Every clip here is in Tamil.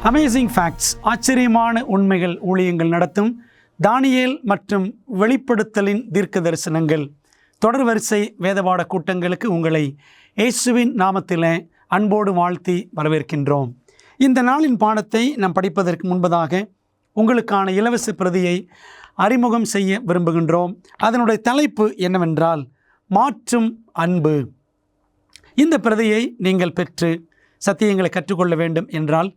அமேசிங் ஃபேக்ட்ஸ், ஆச்சரியமான உண்மைகள் ஊழியங்கள் நடத்தும் தானியேல் மற்றும் வெளிப்படுத்தலின் தீர்க்க தரிசனங்கள் தொடர் வரிசை வேதபாட கூட்டங்களுக்கு உங்களை இயேசுவின் நாமத்திலே அன்போடு வாழ்த்தி வரவேற்கின்றோம். இந்த நாளின் பாடத்தை நாம் படிப்பதற்கு முன்பதாக உங்களுக்கான இலவச பிரதியை அறிமுகம் செய்ய விரும்புகின்றோம். அதனுடைய தலைப்பு என்னவென்றால் மாற்றும் அன்பு. இந்த பிரதியை நீங்கள் பெற்று சத்தியங்களை கற்றுக்கொள்ள வேண்டும் என்றால்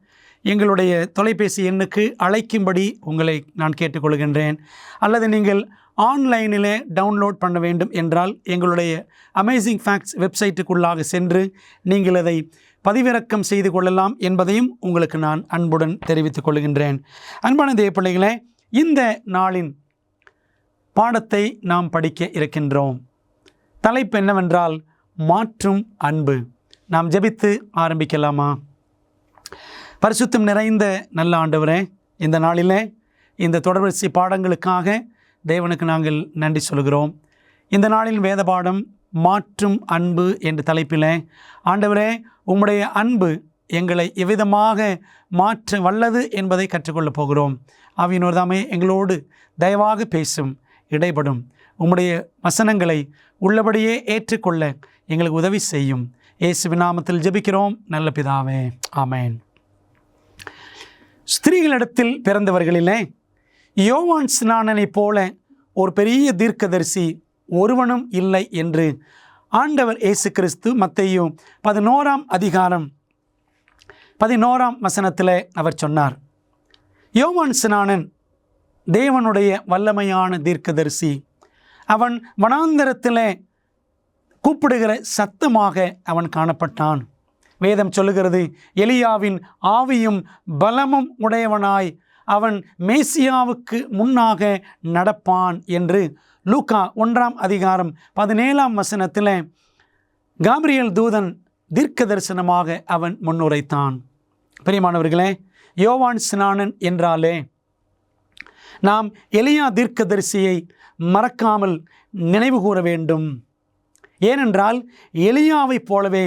எங்களுடைய தொலைபேசி எண்ணுக்கு அழைக்கும்படி உங்களை நான் கேட்டுக்கொள்கின்றேன். அல்லது நீங்கள் ஆன்லைனிலே டவுன்லோட் பண்ண வேண்டும் என்றால் எங்களுடைய அமேசிங் ஃபேக்ட்ஸ் வெப்சைட்டுக்குள்ளாக சென்று நீங்கள் அதை பதிவிறக்கம் செய்து கொள்ளலாம் என்பதையும் உங்களுக்கு நான் அன்புடன் தெரிவித்துக் கொள்கின்றேன். அன்பான தேவ பிள்ளைகளே, இந்த நாளின் பாடத்தை நாம் படிக்க இருக்கின்றோம். தலைப்பு என்னவென்றால் மாற்றும் அன்பு. நாம் ஜெபித்து ஆரம்பிக்கலாமா? பரிசுத்தம் நிறைந்த நல்ல ஆண்டவரே, இந்த நாளிலே இந்த தொடர்வரிசை பாடங்களுக்காக தேவனுக்கு நாங்கள் நன்றி சொல்கிறோம். இந்த நாளின் வேத பாடம் மாற்றும் அன்பு என்ற தலைப்பில் ஆண்டவரே, உம்முடைய அன்பு எங்களை எவ்விதமாக மாற்ற வல்லது என்பதை கற்றுக்கொள்ளப் போகிறோம். ஆவியானவர் தாமே எங்களோடு தயவாக பேசும், இடைப்படும். உம்முடைய வசனங்களை உள்ளபடியே ஏற்றுக்கொள்ள எங்களுக்கு உதவி செய்யும். இயேசுவின் நாமத்தில் ஜெபிக்கிறோம் நல்ல பிதாவே, ஆமென். ஸ்திரீகளிடத்தில் பிறந்தவர்களிலே யோவான் ஸ்நானனைப் போல ஒரு பெரிய தீர்க்கதரிசி ஒருவனும் இல்லை என்று ஆண்டவர் இயேசு கிறிஸ்து மத்தேயு 11 அவர் சொன்னார். யோவான் ஸ்நானன் தேவனுடைய வல்லமையான தீர்க்கதரிசி. அவன் வனாந்தரத்திலே கூப்பிடுகிற சத்தமாக அவன் காணப்பட்டான். வேதம் சொல்லுகிறது, எலியாவின் ஆவியும் பலமும் உடையவனாய் அவன் மேசியாவுக்கு முன்னாக நடப்பான் என்று லூக்கா 1:17 காபிரியேல் தூதன் தீர்க்க தரிசனமாக அவன் முன்னுரைத்தான். பிரியமானவர்களே, யோவான் ஸ்நானன் என்றாலே நாம் எலியா தீர்க்கதரிசியை மறக்காமல் நினைவு கூற வேண்டும். ஏனென்றால் எலியாவைப் போலவே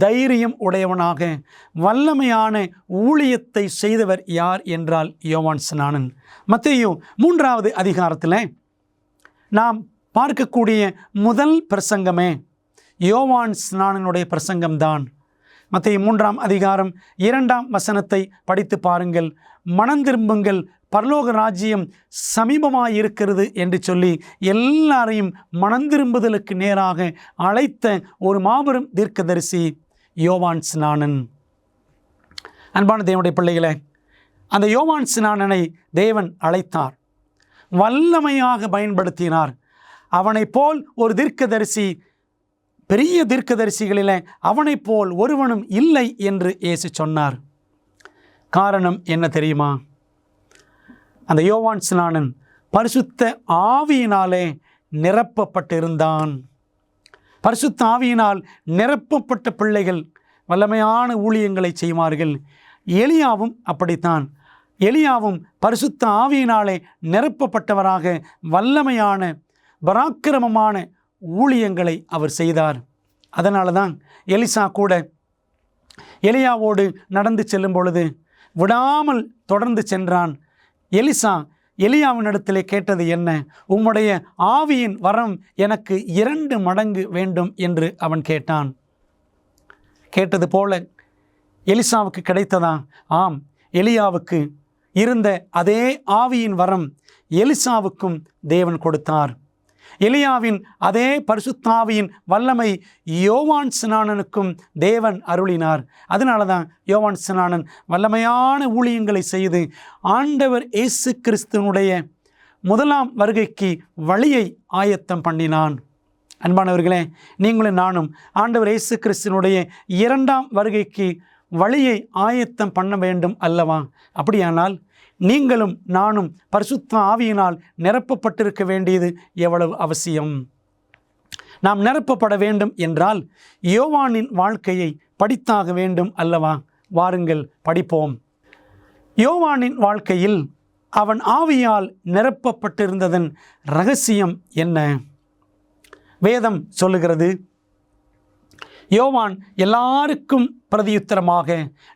தைரியம் உடையவனாக வல்லமையான ஊழியத்தை செய்தவர் யார் என்றால் யோவான் ஸ்நானன். மத்தேயு 3 நாம் பார்க்கக்கூடிய முதல் பிரசங்கமே யோவான் ஸ்நானனுடைய பிரசங்கம்தான். மத்தேயு 3:2 படித்து பாருங்கள். மனந்திரும்புங்கள், பரலோக ராஜ்யம் சமீபமாயிருக்கிறது என்று சொல்லி எல்லாரையும் மனந்திரும்புதலுக்கு நேராக அழைத்த ஒரு மாபெரும் தீர்க்கதரிசி யோவான் ஸ்நானன். அன்பான தேவனுடைய பிள்ளைகளே, அந்த யோவான் ஸ்நானனை தேவன் அழைத்தார், வல்லமையாக பயன்படுத்தினார். அவனை போல் ஒரு தீர்க்கதரிசி, பெரிய தீர்க்கதரிசிகளில் அவனை போல் ஒருவனும் இல்லை என்று இயேசு சொன்னார். காரணம் என்ன தெரியுமா? அந்த யோவான் ஸ்நானன் பரிசுத்த ஆவியினாலே நிரப்பப்பட்டிருந்தான். பரிசுத்த ஆவியினால் நிரப்பப்பட்ட பிள்ளைகள் வல்லமையான ஊழியங்களை செய்வார்கள். எலியாவும் அப்படித்தான். எலியாவும் பரிசுத்த ஆவியினாலே நிரப்பப்பட்டவராக வல்லமையான பராக்கிரமமான ஊழியங்களை அவர் செய்தார். அதனால தான் எலிசா கூட எலியாவோடு நடந்து செல்லும் பொழுது விடாமல் தொடர்ந்து சென்றான். எலிசா எலியாவினிடத்திலே கேட்டது என்ன? உம்முடைய ஆவியின் வரம் எனக்கு 2 மடங்கு வேண்டும் என்று அவன் கேட்டான். கேட்டது போல எலிசாவுக்கு கிடைத்ததா? ஆம், எலியாவுக்கு இருந்த அதே ஆவியின் வரம் எலிசாவுக்கும் தேவன் கொடுத்தார். எலியாவின் அதே பரிசுத்தாவியின் வல்லமை யோவான் ஸ்நானனுக்கும் தேவன் அருளினார். அதனால தான் யோவான் ஸ்நானன் வல்லமையான ஊழியங்களை செய்து ஆண்டவர் இயேசு கிறிஸ்துவனுடைய முதலாம் வருகைக்கு வழியை ஆயத்தம் பண்ணினான். அன்பானவர்களே, நீங்களும் நானும் ஆண்டவர் இயேசு கிறிஸ்துவனுடைய 2ஆம் வருகைக்கு வழியை ஆயத்தம் பண்ண வேண்டும் அல்லவா? அப்படியானால் நீங்களும் நானும் பரிசுத்த ஆவியினால் நிரப்பப்பட்டிருக்க வேண்டியது எவ்வளவு அவசியம். நாம் நிரப்பப்பட வேண்டும் என்றால் யோவானின் வாழ்க்கையை படித்தாக வேண்டும் அல்லவா? வாருங்கள் படிப்போம். யோவானின் வாழ்க்கையில் அவன் ஆவியால் நிரப்பப்பட்டிருந்ததன் இரகசியம் என்ன? வேதம் சொல்லுகிறது, யோவான் எல்லாருக்கும் பிரதியுத்தரமாக,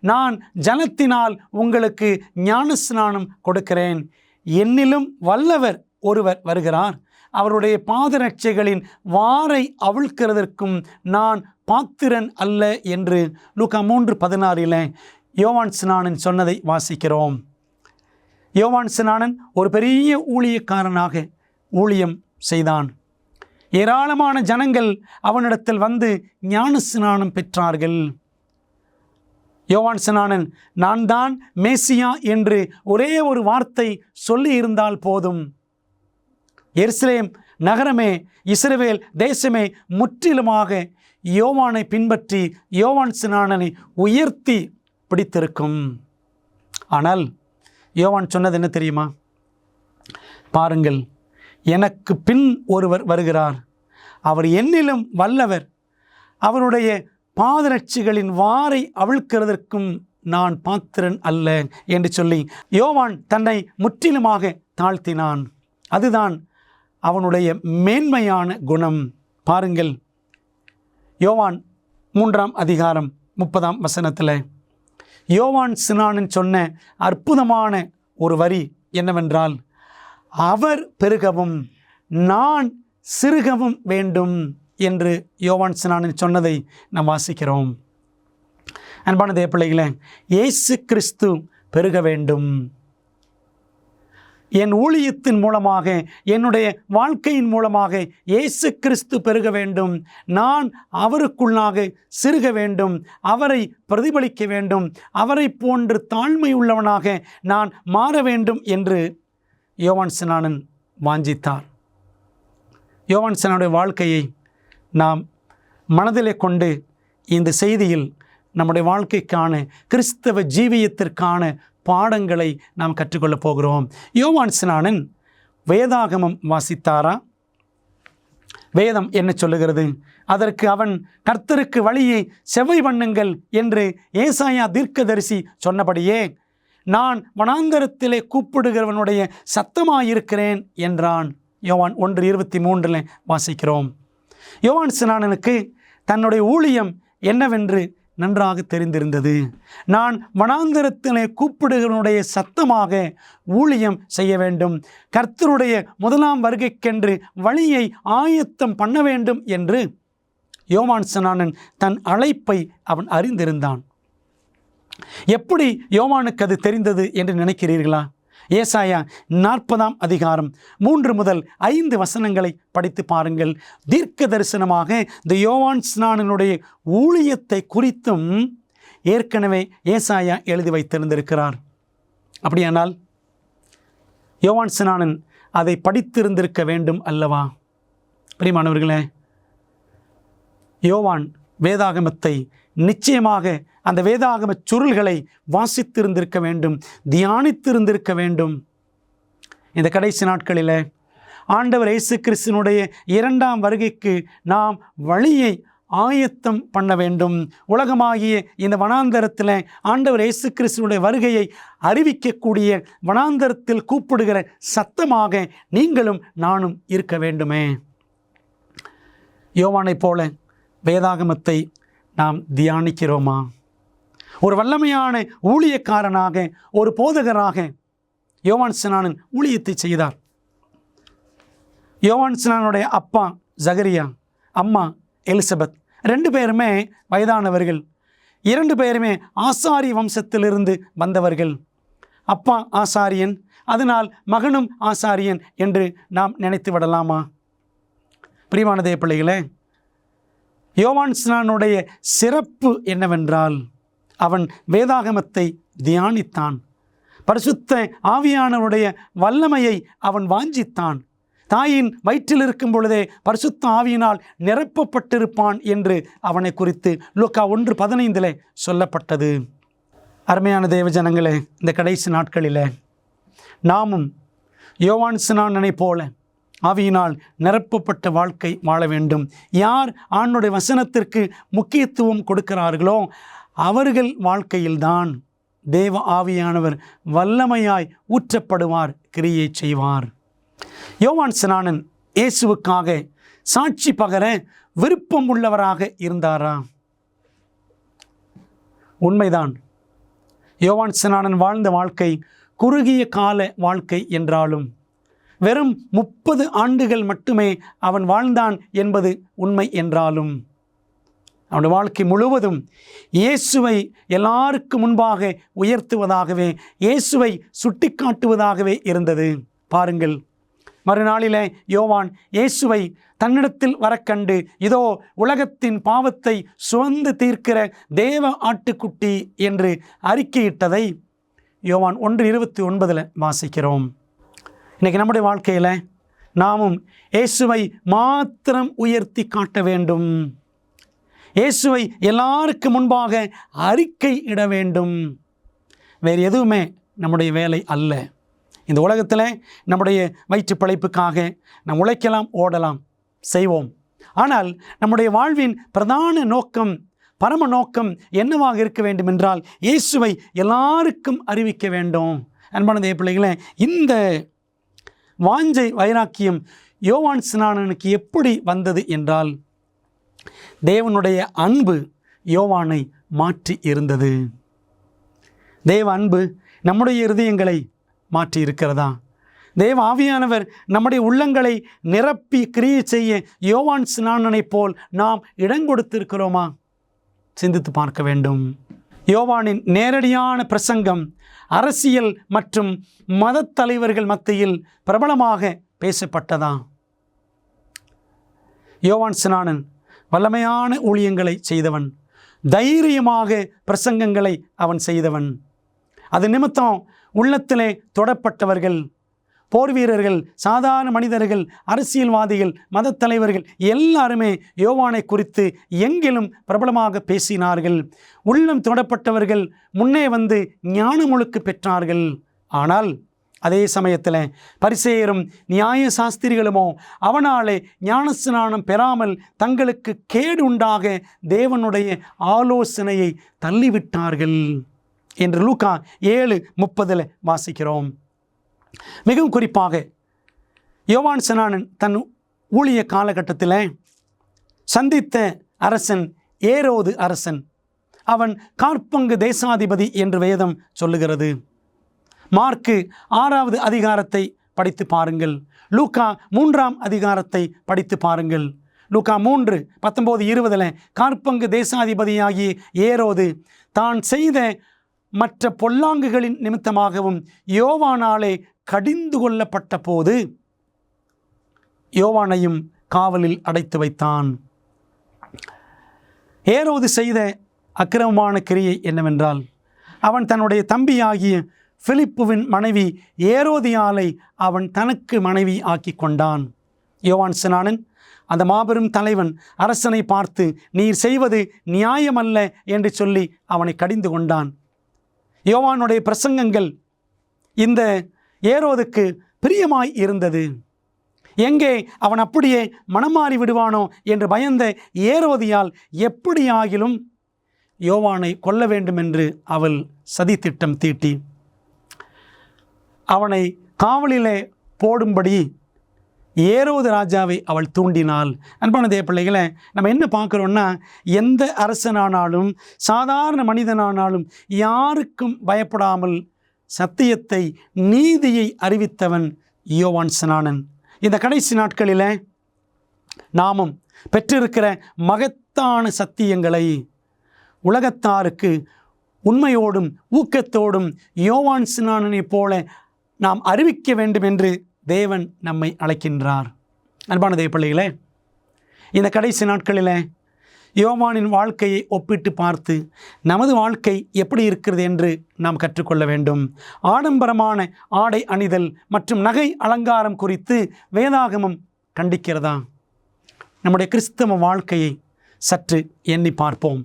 நான் ஜலத்தினால் உங்களுக்கு ஞானஸ்நானம் கொடுக்கிறேன், என்னிலும் வல்லவர் ஒருவர் வருகிறார், அவருடைய பாதரட்சைகளின் வாரை அவிழ்க்கிறதற்கும் நான் பாத்திரன் அல்ல என்று லூக்கா 3:16 யோவான் ஸ்நானன் சொன்னதை வாசிக்கிறோம். யோவான் ஸ்நானன் ஒரு பெரிய ஊழியக்காரனாக ஊழியம் செய்தான். ஏராளமான ஜனங்கள் அவனிடத்தில் வந்து ஞான ஸ்நானம் பெற்றார்கள். யோவான் ஸ்நானன் நான் தான் மேசியா என்று ஒரே ஒரு வார்த்தை சொல்லி இருந்தால் போதும், எருசலேம் நகரமே, இஸ்ரவேல் தேசமே முற்றிலுமாக யோவானை பின்பற்றி யோவான் ஸ்நானனை உயர்த்தி பிடித்திருக்கும். ஆனால் யோவான் சொன்னது என்ன தெரியுமா? பாருங்கள், எனக்கு பின் ஒருவர் வருகிறார், அவர் என்னிலும் வல்லவர், அவருடைய பாதரட்சிகளின் வாரை அவிழ்க்கிறதற்கும் நான் பாத்திரன் அல்ல என்று சொல்லி யோவான் தன்னை முற்றிலுமாக தாழ்த்தினான். அதுதான் அவனுடைய மேன்மையான குணம். பாருங்கள், யோவான் 3:30 யோவான் ஸ்நானன் சொன்ன அற்புதமான ஒரு வரி என்னவென்றால், அவர் பெருகவும் நான் சிறுகவும் வேண்டும் என்று யோவான் ஸ்நானன் சொன்னதை நாம் வாசிக்கிறோம். அன்பான தேவ பிள்ளைகளே, இயேசு கிறிஸ்து பெருக வேண்டும். என் ஊழியத்தின் மூலமாக, என்னுடைய வாழ்க்கையின் மூலமாக இயேசு கிறிஸ்து பெருக வேண்டும், நான் அவருக்குள்ளாக சிறுக வேண்டும், அவரை பிரதிபலிக்க வேண்டும், அவரை போன்று தாழ்மை உள்ளவனாக நான் மாற வேண்டும் என்று யோவான் ஸ்நானன் வாஞ்சித்தார். யோவான் ஸ்நானனுடைய வாழ்க்கையை நாம் மனதிலே கொண்டு இந்த செய்தியில் நம்முடைய வாழ்க்கைக்கான கிறிஸ்தவ ஜீவியத்திற்கான பாடங்களை நாம் கற்றுக்கொள்ளப் போகிறோம். யோவான் ஸ்நானன் வேதாகமம் வாசித்தாரா? வேதம் என்ன சொல்லுகிறது? அதற்கு அவன் கர்த்தருக்கு வழியை செவ்வை பண்ணுங்கள் என்று ஏசாயா தீர்க்கதரிசி சொன்னபடியே நான் வனாந்தரத்திலே கூப்பிடுகிறவனுடைய சத்தமாயிருக்கிறேன் என்றான். யோவான் 1:23 வாசிக்கிறோம். யோவான் ஸ்நானனுக்கு தன்னுடைய ஊழியம் என்னவென்று நன்றாக தெரிந்திருந்தது. நான் வனாந்தரத்திலே கூப்பிடுகிறவனுடைய சத்தமாக ஊழியம் செய்ய வேண்டும், கர்த்தருடைய முதலாம் வருகைக்கென்று வழியை ஆயத்தம் பண்ண வேண்டும் என்று யோவான் ஸ்நானன் தன் அழைப்பை அவன் அறிந்திருந்தான். எப்படி யோவானுக்கு அது தெரிந்தது என்று நினைக்கிறீர்களா? ஏசாயா 40 3-5 படித்து பாருங்கள். தீர்க்க தரிசனமாக இந்த யோவான் ஸ்நானனுடைய ஊழியத்தை குறித்தும் ஏற்கனவே ஏசாயா எழுதி வைத்திருந்திருக்கிறார். அப்படியானால் யோவான் ஸ்நானன் அதை படித்திருந்திருக்க வேண்டும் அல்லவா? பிரியமானவர்களே, யோவான் வேதாகமத்தை நிச்சயமாக அந்த வேதாகம சுருள்களை வாசித்திருந்திருக்க வேண்டும், தியானித்திருந்திருக்க வேண்டும். இந்த கடைசி நாட்களில் ஆண்டவர் இயேசு கிறிஸ்துவினுடைய 2ஆம் வருகைக்கு நாம் வழியை ஆயத்தம் பண்ண வேண்டும். உலகமாகிய இந்த வனாந்தரத்தில் ஆண்டவர் இயேசு கிறிஸ்துவினுடைய வருகையை அறிவிக்கக்கூடிய வனாந்தரத்தில் கூப்பிடுகிற சத்தமாக நீங்களும் நானும் இருக்க வேண்டுமே. யோவானைப் போல வேதாகமத்தை நாம் தியானிக்கிறோமா? ஒரு வல்லமையான ஊழியக்காரனாக, ஒரு போதகராக யோவான் ஸ்நானன் ஊழியத்தை செய்தார். யோவான் ஸ்நானனுடைய அப்பா ஜகரியா, அம்மா எலிசபெத், 2 பேருமே வயதானவர்கள். 2 பேருமே ஆசாரி வம்சத்திலிருந்து வந்தவர்கள். அப்பா ஆசாரியன், அதனால் மகனும் ஆசாரியன் என்று நாம் நினைத்து விடலாமா? பிரியமான தேவ பிள்ளைகளே, யோவான் ஸ்நானனுடைய சிறப்பு என்னவென்றால் அவன் வேதாகமத்தை தியானித்தான். பரிசுத்த ஆவியானவருடைய வல்லமையை அவன் வாஞ்சித்தான். தாயின் வயிற்றில் இருக்கும் பொழுதே பரிசுத்த ஆவியினால் நிரப்பப்பட்டிருப்பான் என்று அவனை குறித்து லூக்கா 1:15 சொல்லப்பட்டது. அருமையான தேவ ஜனங்களே, இந்த கடைசி நாட்களில் நாமும் யோவான் ஸ்நானனை போல ஆவியினால் நிரப்பப்பட்ட வாழ்க்கை வாழ வேண்டும். யார் ஆண்டவருடைய வசனத்திற்கு முக்கியத்துவம் கொடுக்கிறார்களோ அவர்கள் வாழ்க்கையில்தான் தேவ ஆவியானவர் வல்லமையாய் ஊற்றப்படுவார், கிரியை செய்வார். யோவான் ஸ்நானன் இயேசுவுக்காக சாட்சி பகர விருப்பம் உள்ளவராக இருந்தாரா? உண்மைதான், யோவான் ஸ்நானன் வாழ்ந்த வாழ்க்கை குறுகிய கால வாழ்க்கை என்றாலும் வெறும் 30 ஆண்டுகள் மட்டுமே அவன் வாழ்ந்தான் என்பது உண்மை என்றாலும் அவனுடைய வாழ்க்கை முழுவதும் இயேசுவை எல்லாருக்கும் முன்பாக உயர்த்துவதாகவே, இயேசுவை சுட்டி காட்டுவதாகவே இருந்தது. பாருங்கள், மறுநாளிலே யோவான் இயேசுவை தன்னிடத்தில் வரக்கண்டு, இதோ உலகத்தின் பாவத்தை சுமந்து தீர்க்கிற தேவ ஆட்டுக்குட்டி என்று அறிக்கையிட்டதை யோவான் 1:29 வாசிக்கிறோம். இன்றைக்கி நம்முடைய வாழ்க்கையில் நாமும் இயேசுவை மாத்திரம் உயர்த்தி காட்ட வேண்டும். இயேசுவை எல்லாருக்கு முன்பாக அறிக்கை இட வேண்டும். வேறு எதுவுமே நம்முடைய வேலை அல்ல. இந்த உலகத்தில் நம்முடைய வயிற்று பிழைப்புக்காக நாம் உழைக்கலாம், ஓடலாம், செய்வோம். ஆனால் நம்முடைய வாழ்வின் பிரதான நோக்கம், பரம நோக்கம் என்னவாக இருக்க வேண்டும் என்றால் இயேசுவை எல்லாருக்கும் அறிவிக்க வேண்டும். அன்பான தேவ பிள்ளைகளே, இந்த வாஞ்சை வைராக்கியம் யோவான் ஸ்நானனுக்கு எப்படி வந்தது என்றால் தேவனுடைய அன்பு யோவானை மாற்றி இருந்தது. தேவ அன்பு நம்முடைய இருதயங்களை மாற்றி இருக்கிறதா? தேவ ஆவியானவர் நம்முடைய உள்ளங்களை நிரப்பி கிரியை செய்ய யோவான் ஸ்நானனைப் போல் நாம் இடங்கொடுத்திருக்கிறோமா? சிந்தித்து பார்க்க வேண்டும். யோவானின் நேரடியான பிரசங்கம் அரசியல் மற்றும் மதத் தலைவர்கள் மத்தியில் பிரபலமாக பேசப்பட்டதா? யோவான் ஸ்நானன் வல்லமையான ஊழியங்களை செய்தவன், தைரியமாக பிரசங்கங்களை அவன் செய்தவன். அது நிமித்தம் உள்ளத்திலே தொடப்பட்டவர்கள், போர் வீரர்கள், சாதாரண மனிதர்கள், அரசியல்வாதிகள், மதத் தலைவர்கள் எல்லாருமே யோவானை குறித்து எங்கிலும் பிரபலமாக பேசினார்கள். உள்ளம் தொடப்பட்டவர்கள் முன்னே வந்து ஞானமுழுக்கு பெற்றார்கள். ஆனால் அதே சமயத்தில் பரிசேயரும் நியாய சாஸ்திரிகளுமோ அவனாலே ஞானஸ்நானம் பெறாமல் தங்களுக்கு கேடு உண்டாக தேவனுடைய ஆலோசனையை தள்ளிவிட்டார்கள் என்று லூக்கா 7:30 வாசிக்கிறோம். மிகவும் குறிப்பாக யோவான் ஸ்நானன் தன் ஊழிய காலகட்டத்தில் சந்தித்த அரசன் ஏரோது அரசன். அவன் காற்பங்கு தேசாதிபதி என்று வேதம் சொல்லுகிறது. மார்க்கு 6வது அதிகாரத்தை படித்து பாருங்கள். லூக்கா 3ஆம் அதிகாரத்தை படித்து பாருங்கள். லூக்கா 3:19-20 காற்பங்கு தேசாதிபதியாகிய ஏரோது தான் செய்த மற்ற பொல்லாங்குகளின் நிமித்தமாகவும் யோவானாலே கடிந்து கொள்ளப்பட்ட போது யோவானையும் காவலில் அடைத்து வைத்தான். ஏரோது செய்த அக்கிரமமான கிரியை என்னவென்றால் அவன் தன்னுடைய தம்பியாகிய பிலிப்புவின் மனைவி ஏரோதியாலை அவன் தனக்கு மனைவி ஆக்கி கொண்டான். யோவான் ஸ்நானன் அந்த மாபெரும் தலைவன் அரசனை பார்த்து நீர் செய்வது நியாயமல்ல என்று சொல்லி அவனை கடிந்து கொண்டான். யோவானுடைய பிரசங்கங்கள் இந்த ஏரோதுக்கு பிரியமாய் இருந்தது. எங்கே அவன் அப்படியே மனமாறி விடுவானோ என்று பயந்த ஏரோதியால் எப்படியாகிலும் யோவானை கொல்ல வேண்டும் என்று அவள் சதி திட்டம் தீட்டி அவனை காவலிலே போடும்படி ஏரோது ராஜாவை அவள் தூண்டினாள். அன்பான தேவ பிள்ளைகளை, நம்ம என்ன பார்க்குறோன்னா, எந்த அரசனானாலும் சாதாரண மனிதனானாலும் யாருக்கும் பயப்படாமல் சத்தியத்தை, நீதியை அறிவித்தவன் யோவான் ஸ்நானன். இந்த கடைசி நாட்களில் நாமும் பெற்றிருக்கிற மகத்தான சத்தியங்களை உலகத்தாருக்கு உண்மையோடும் ஊக்கத்தோடும் யோவான் ஸ்நானனைப் போல நாம் அறிவிக்க வேண்டும் என்று தேவன் நம்மை அழைக்கின்றார். அன்பான தேவ பிள்ளைகளே, இந்த கடைசி நாட்களில் யோவானின் வாழ்க்கையை ஒப்பிட்டு பார்த்து நமது வாழ்க்கை எப்படி இருக்கிறது என்று நாம் கற்றுக்கொள்ள வேண்டும். ஆடம்பரமான ஆடை அணிதல் மற்றும் நகை அலங்காரம் குறித்து வேதாகமம் கண்டிக்கிறதா? நம்முடைய கிறிஸ்தவ வாழ்க்கையை சற்று எண்ணி பார்ப்போம்.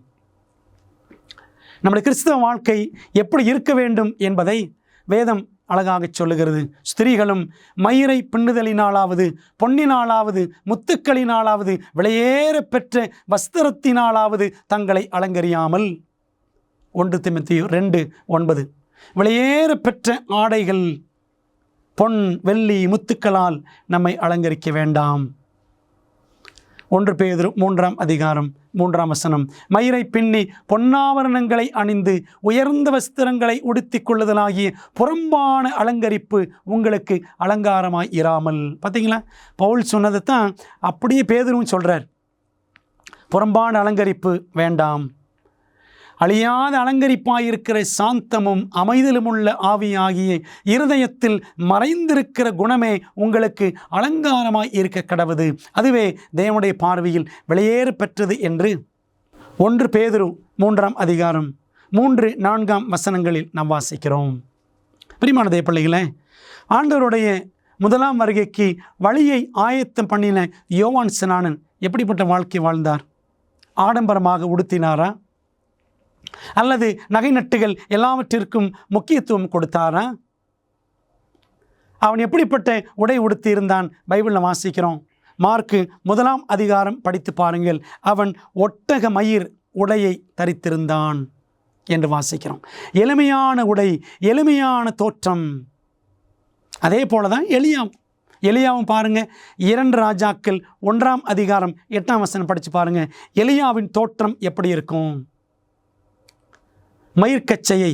நம்முடைய கிறிஸ்தவ வாழ்க்கை எப்படி இருக்க வேண்டும் என்பதை வேதம் அழகாக சொல்லுகிறது. ஸ்திரீகளும் மயிரை பின்னுதலினாலாவது, பொன்னினாலாவது, முத்துக்களினாலாவது, விலையேற பெற்ற வஸ்திரத்தினாலாவது தங்களை அலங்கரியாமல், 1 தீமோத்தேயு 2:9 விலையேற பெற்ற ஆடைகள், பொன், வெள்ளி, முத்துக்களால் நம்மை அலங்கரிக்க வேண்டாம். 1 பேதுரு 3ஆம் அதிகாரம் 3ஆம் வசனம். மயிரை பின்னி பொன்னாவரணங்களை அணிந்து உயர்ந்த வஸ்திரங்களை உடுத்திக் கொள்ளுதலாகிய புறம்பான அலங்கரிப்பு உங்களுக்கு அலங்காரமாய் இராமல். பார்த்தீங்களா, பவுல் சொன்னதை தான் அப்படியே பேதுருவும் சொல்கிறார். புறம்பான அலங்கரிப்பு வேண்டாம். அழியாத அலங்கரிப்பாயிருக்கிற சாந்தமும் அமைதலும் உள்ள ஆவியாகிய இருதயத்தில் மறைந்திருக்கிற குணமே உங்களுக்கு அலங்காரமாய் இருக்க கடவுது. அதுவே தேவனுடைய பார்வையில் வெளியேற பெற்றது என்று 1 பேதுரு 3ஆம் அதிகாரம் 3-4 வசனங்களில் நாம் வாசிக்கிறோம். பிரியமான தேவ பிள்ளைகளே, ஆண்டவருடைய முதலாம் வருகைக்கு வழியை ஆயத்தம் பண்ணின யோவான் ஸ்நானன் எப்படிப்பட்ட வாழ்க்கை வாழ்ந்தார்? ஆடம்பரமாக உடுத்தினாரா? அல்லது நகை நட்டுகள் எல்லாவற்றிற்கும் முக்கியத்துவம் கொடுத்தாரா? அவன் எப்படிப்பட்ட உடை உடுத்தி இருந்தான்? பைபிளில் வாசிக்கிறோம். மார்க்கு 1ஆம் அதிகாரம் படித்து பாருங்கள். அவன் ஒட்டக மயிர் உடையை தரித்திருந்தான் என்று வாசிக்கிறோம். எளிமையான உடை, எளிமையான தோற்றம். அதே போல தான் எலியாவும் பாருங்க, 2 ராஜாக்கள் 1ஆம் அதிகாரம் 8ஆம் வசனம் படித்து பாருங்க. எலியாவின் தோற்றம் எப்படி இருக்கும்? மயிர்கச்சையை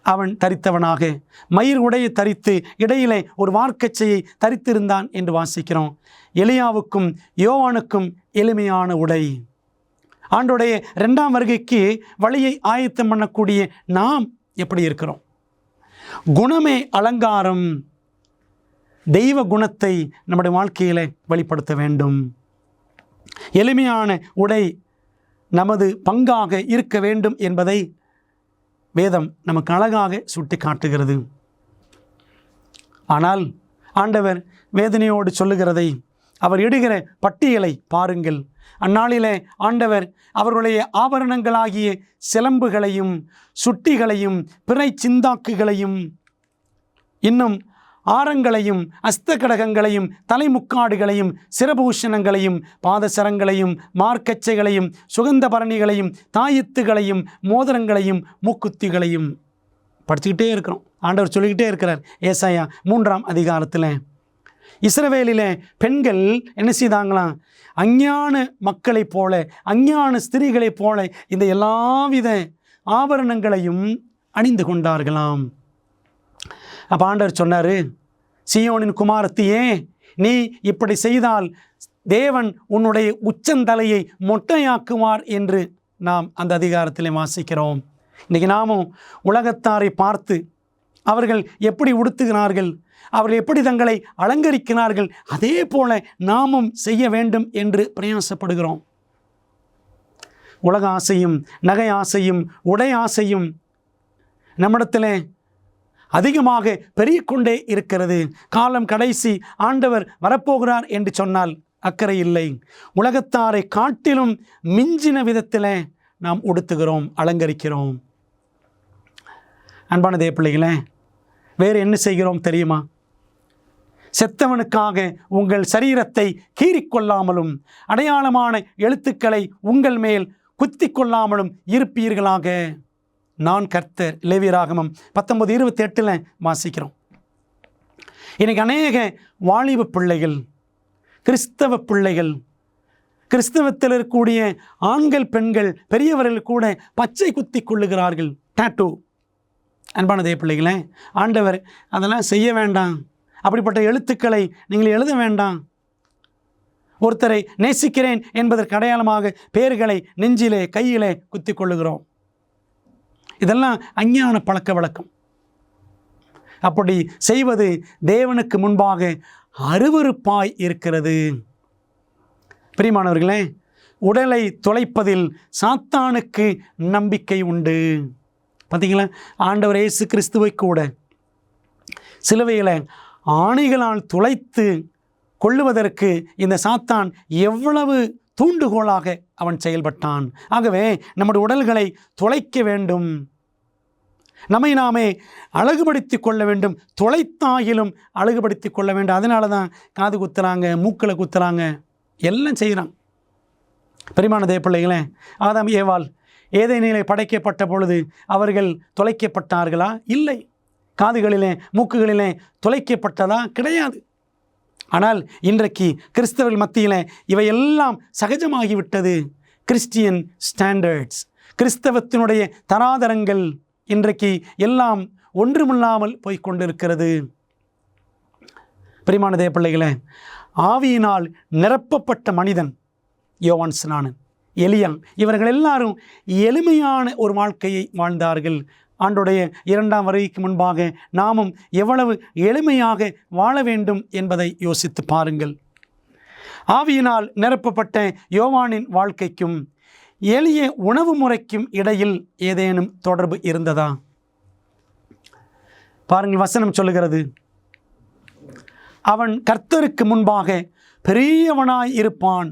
அவன் தரித்தவனாக, மயிர் உடையை தரித்து இடையிலே ஒரு வார்க்கச்சையை தரித்திருந்தான் என்று வாசிக்கிறோம். எலியாவுக்கும் யோவானுக்கும் எளிமையான உடை. ஆண்டோடைய 2ஆம் வருகைக்கு வழியை ஆயத்தம் பண்ணக்கூடிய நாம் எப்படி இருக்கிறோம்? குணமே அலங்காரம். தெய்வ குணத்தை நம்முடைய வாழ்க்கையிலே வெளிப்படுத்த வேண்டும். எளிமையான உடை நமது பங்காக இருக்க வேண்டும் என்பதை வேதம் நமக்கு அழகாக சுட்டி காட்டுகிறது. ஆனால் ஆண்டவர் வேதனையோடு சொல்லுகிறதை, அவர் இடுகிற பட்டியலை பாருங்கள். அந்நாளிலே ஆண்டவர் அவர்களுடைய ஆபரணங்களாகிய சிலம்புகளையும் சுட்டிகளையும் பிறை சிந்தாக்குகளையும் இன்னும் ஆரங்களையும் அஸ்தகடகங்களையும் தலைமுக்காடுகளையும் சிரபூஷணங்களையும் பாதசரங்களையும் மார்க்கச்சைகளையும் சுகந்த பரணிகளையும் தாயத்துகளையும் மோதிரங்களையும் மூக்குத்திகளையும் படிச்சுக்கிட்டே இருக்கிறோம். ஆண்டவர் சொல்லிக்கிட்டே இருக்கிறார். ஏசாயா 3ஆம் அதிகாரத்தில் இஸ்ரவேலிலே பெண்கள் என்ன செய்தாங்களாம்? அஞ்ஞான மக்களைப் போல, அஞ்ஞான ஸ்திரீகளைப் போல இந்த எல்லாவித ஆபரணங்களையும் அணிந்து கொண்டார்களாம். அப்போ ஆண்டவர் சொன்னார், சீயோனின் குமாரத்தியே, நீ இப்படி செய்தால் தேவன் உன்னுடைய உச்சந்தலையை மொட்டையாக்குவார் என்று நாம் அந்த அதிகாரத்தில் வாசிக்கிறோம். இன்றைக்கி நாமும் உலகத்தாரை பார்த்து அவர்கள் எப்படி உடுத்துகிறார்கள், அவர்கள் எப்படி தங்களை அலங்கரிக்கிறார்கள், அதே போல நாமும் செய்ய வேண்டும் என்று பிரயாசப்படுகிறோம். உலக ஆசையும் நகை ஆசையும் உடை ஆசையும் நம்மிடத்தில் அதிகமாக பெருகிக்கொண்டே இருக்கிறது. காலம் கடைசி, ஆண்டவர் வரப்போகிறார் என்று சொன்னால் அக்கறை இல்லை. உலகத்தாரை காட்டிலும் மிஞ்சின விதத்தில் நாம் உடுத்துகிறோம், அலங்கரிக்கிறோம். அன்பான தேவ பிள்ளைகளே, வேறு என்ன செய்கிறோம் தெரியுமா? செத்தவனுக்காக உங்கள் சரீரத்தை கீறிக்கொள்ளாமலும் அடையாளமான எழுத்துக்களை உங்கள் மேல் குத்தி கொள்ளாமலும் இருப்பீர்களாக. நான் கர்த்தர். லேவியராகமம் 19:28 வாசிக்கிறோம். இன்னைக்கு அநேக வாலிப பிள்ளைகள், கிறிஸ்தவ பிள்ளைகள், கிறிஸ்தவத்தில் இருக்கக்கூடிய ஆண்கள் பெண்கள் பெரியவர்கள் கூட பச்சை குத்தி கொள்ளுகிறார்கள், டாட்டூ. அன்பான தேவ பிள்ளைகளே, ஆண்டவர் அதெல்லாம் செய்ய வேண்டாம். அப்படிப்பட்ட எழுத்துக்களை நீங்கள் எழுத வேண்டாம். ஒருத்தரை நேசிக்கிறேன் என்பதற்கு அடையாளமாக பெயர்களை நெஞ்சிலே கையிலே குத்தி கொள்ளுகிறோம். இதெல்லாம் அஞ்ஞான பழக்க வழக்கம். அப்படி செய்வது தேவனுக்கு முன்பாக அருவருப்பாய் இருக்கிறது. பிரியமானவர்களே, உடலை தொலைப்பதில் சாத்தானுக்கு நம்பிக்கை உண்டு. பார்த்தீங்களா, ஆண்டவர் இயேசு கிறிஸ்துவை கூட சிலுவையில் ஆணிகளால் துளைத்து கொள்ளுவதற்கு இந்த சாத்தான் எவ்வளவு தூண்டுகோலாக அவன் செயல்பட்டான். ஆகவே நம்முடைய உடல்களை துளைக்க வேண்டும், நம்மை நாமே அழகுபடுத்தி கொள்ள வேண்டும். துளைத்தாயிலும் அழகுபடுத்தி கொள்ள வேண்டும். அதனால தான் காது குத்துறாங்க, மூக்களை குத்துறாங்க, எல்லாம் செய்கிறாங்க. பெரியமான தேவ பிள்ளைகளே, ஆதாம் ஏவாள் ஏதேனிலே படைக்கப்பட்ட பொழுது அவர்கள் துளைக்கப்பட்டார்களா? இல்லை. காதுகளிலே மூக்குகளிலே துளைக்கப்பட்டதா? கிடையாது. ஆனால் இன்றைக்கு கிறிஸ்தவர்கள் மத்தியில் இவையெல்லாம் சகஜமாகிவிட்டது. கிறிஸ்டியன் ஸ்டாண்டர்ட்ஸ், கிறிஸ்தவத்தினுடைய தராதரங்கள் இன்றைக்கு எல்லாம் ஒன்றுமில்லாமல் போய்கொண்டிருக்கிறது. பிரியமான தேவ பிள்ளைகளே, ஆவியினால் நிரப்பப்பட்ட மனிதன் யோவான் ஸ்நானன், எலியா, இவர்கள் எல்லாரும் எளிமையான ஒரு வாழ்க்கையை வாழ்ந்தார்கள். ஆண்டுடைய 2ஆம் வருகைக்கு முன்பாக நாமும் எவ்வளவு எளிமையாக வாழ வேண்டும் என்பதை யோசித்து பாருங்கள். ஆவியினால் நிரப்பப்பட்ட யோவானின் வாழ்க்கைக்கும் எளிய உணவு முறைக்கும் இடையில் ஏதேனும் தொடர்பு இருந்ததா? பாருங்கள், வசனம் சொல்லுகிறது, அவன் கர்த்தருக்கு முன்பாக பெரியவனாய் இருப்பான்,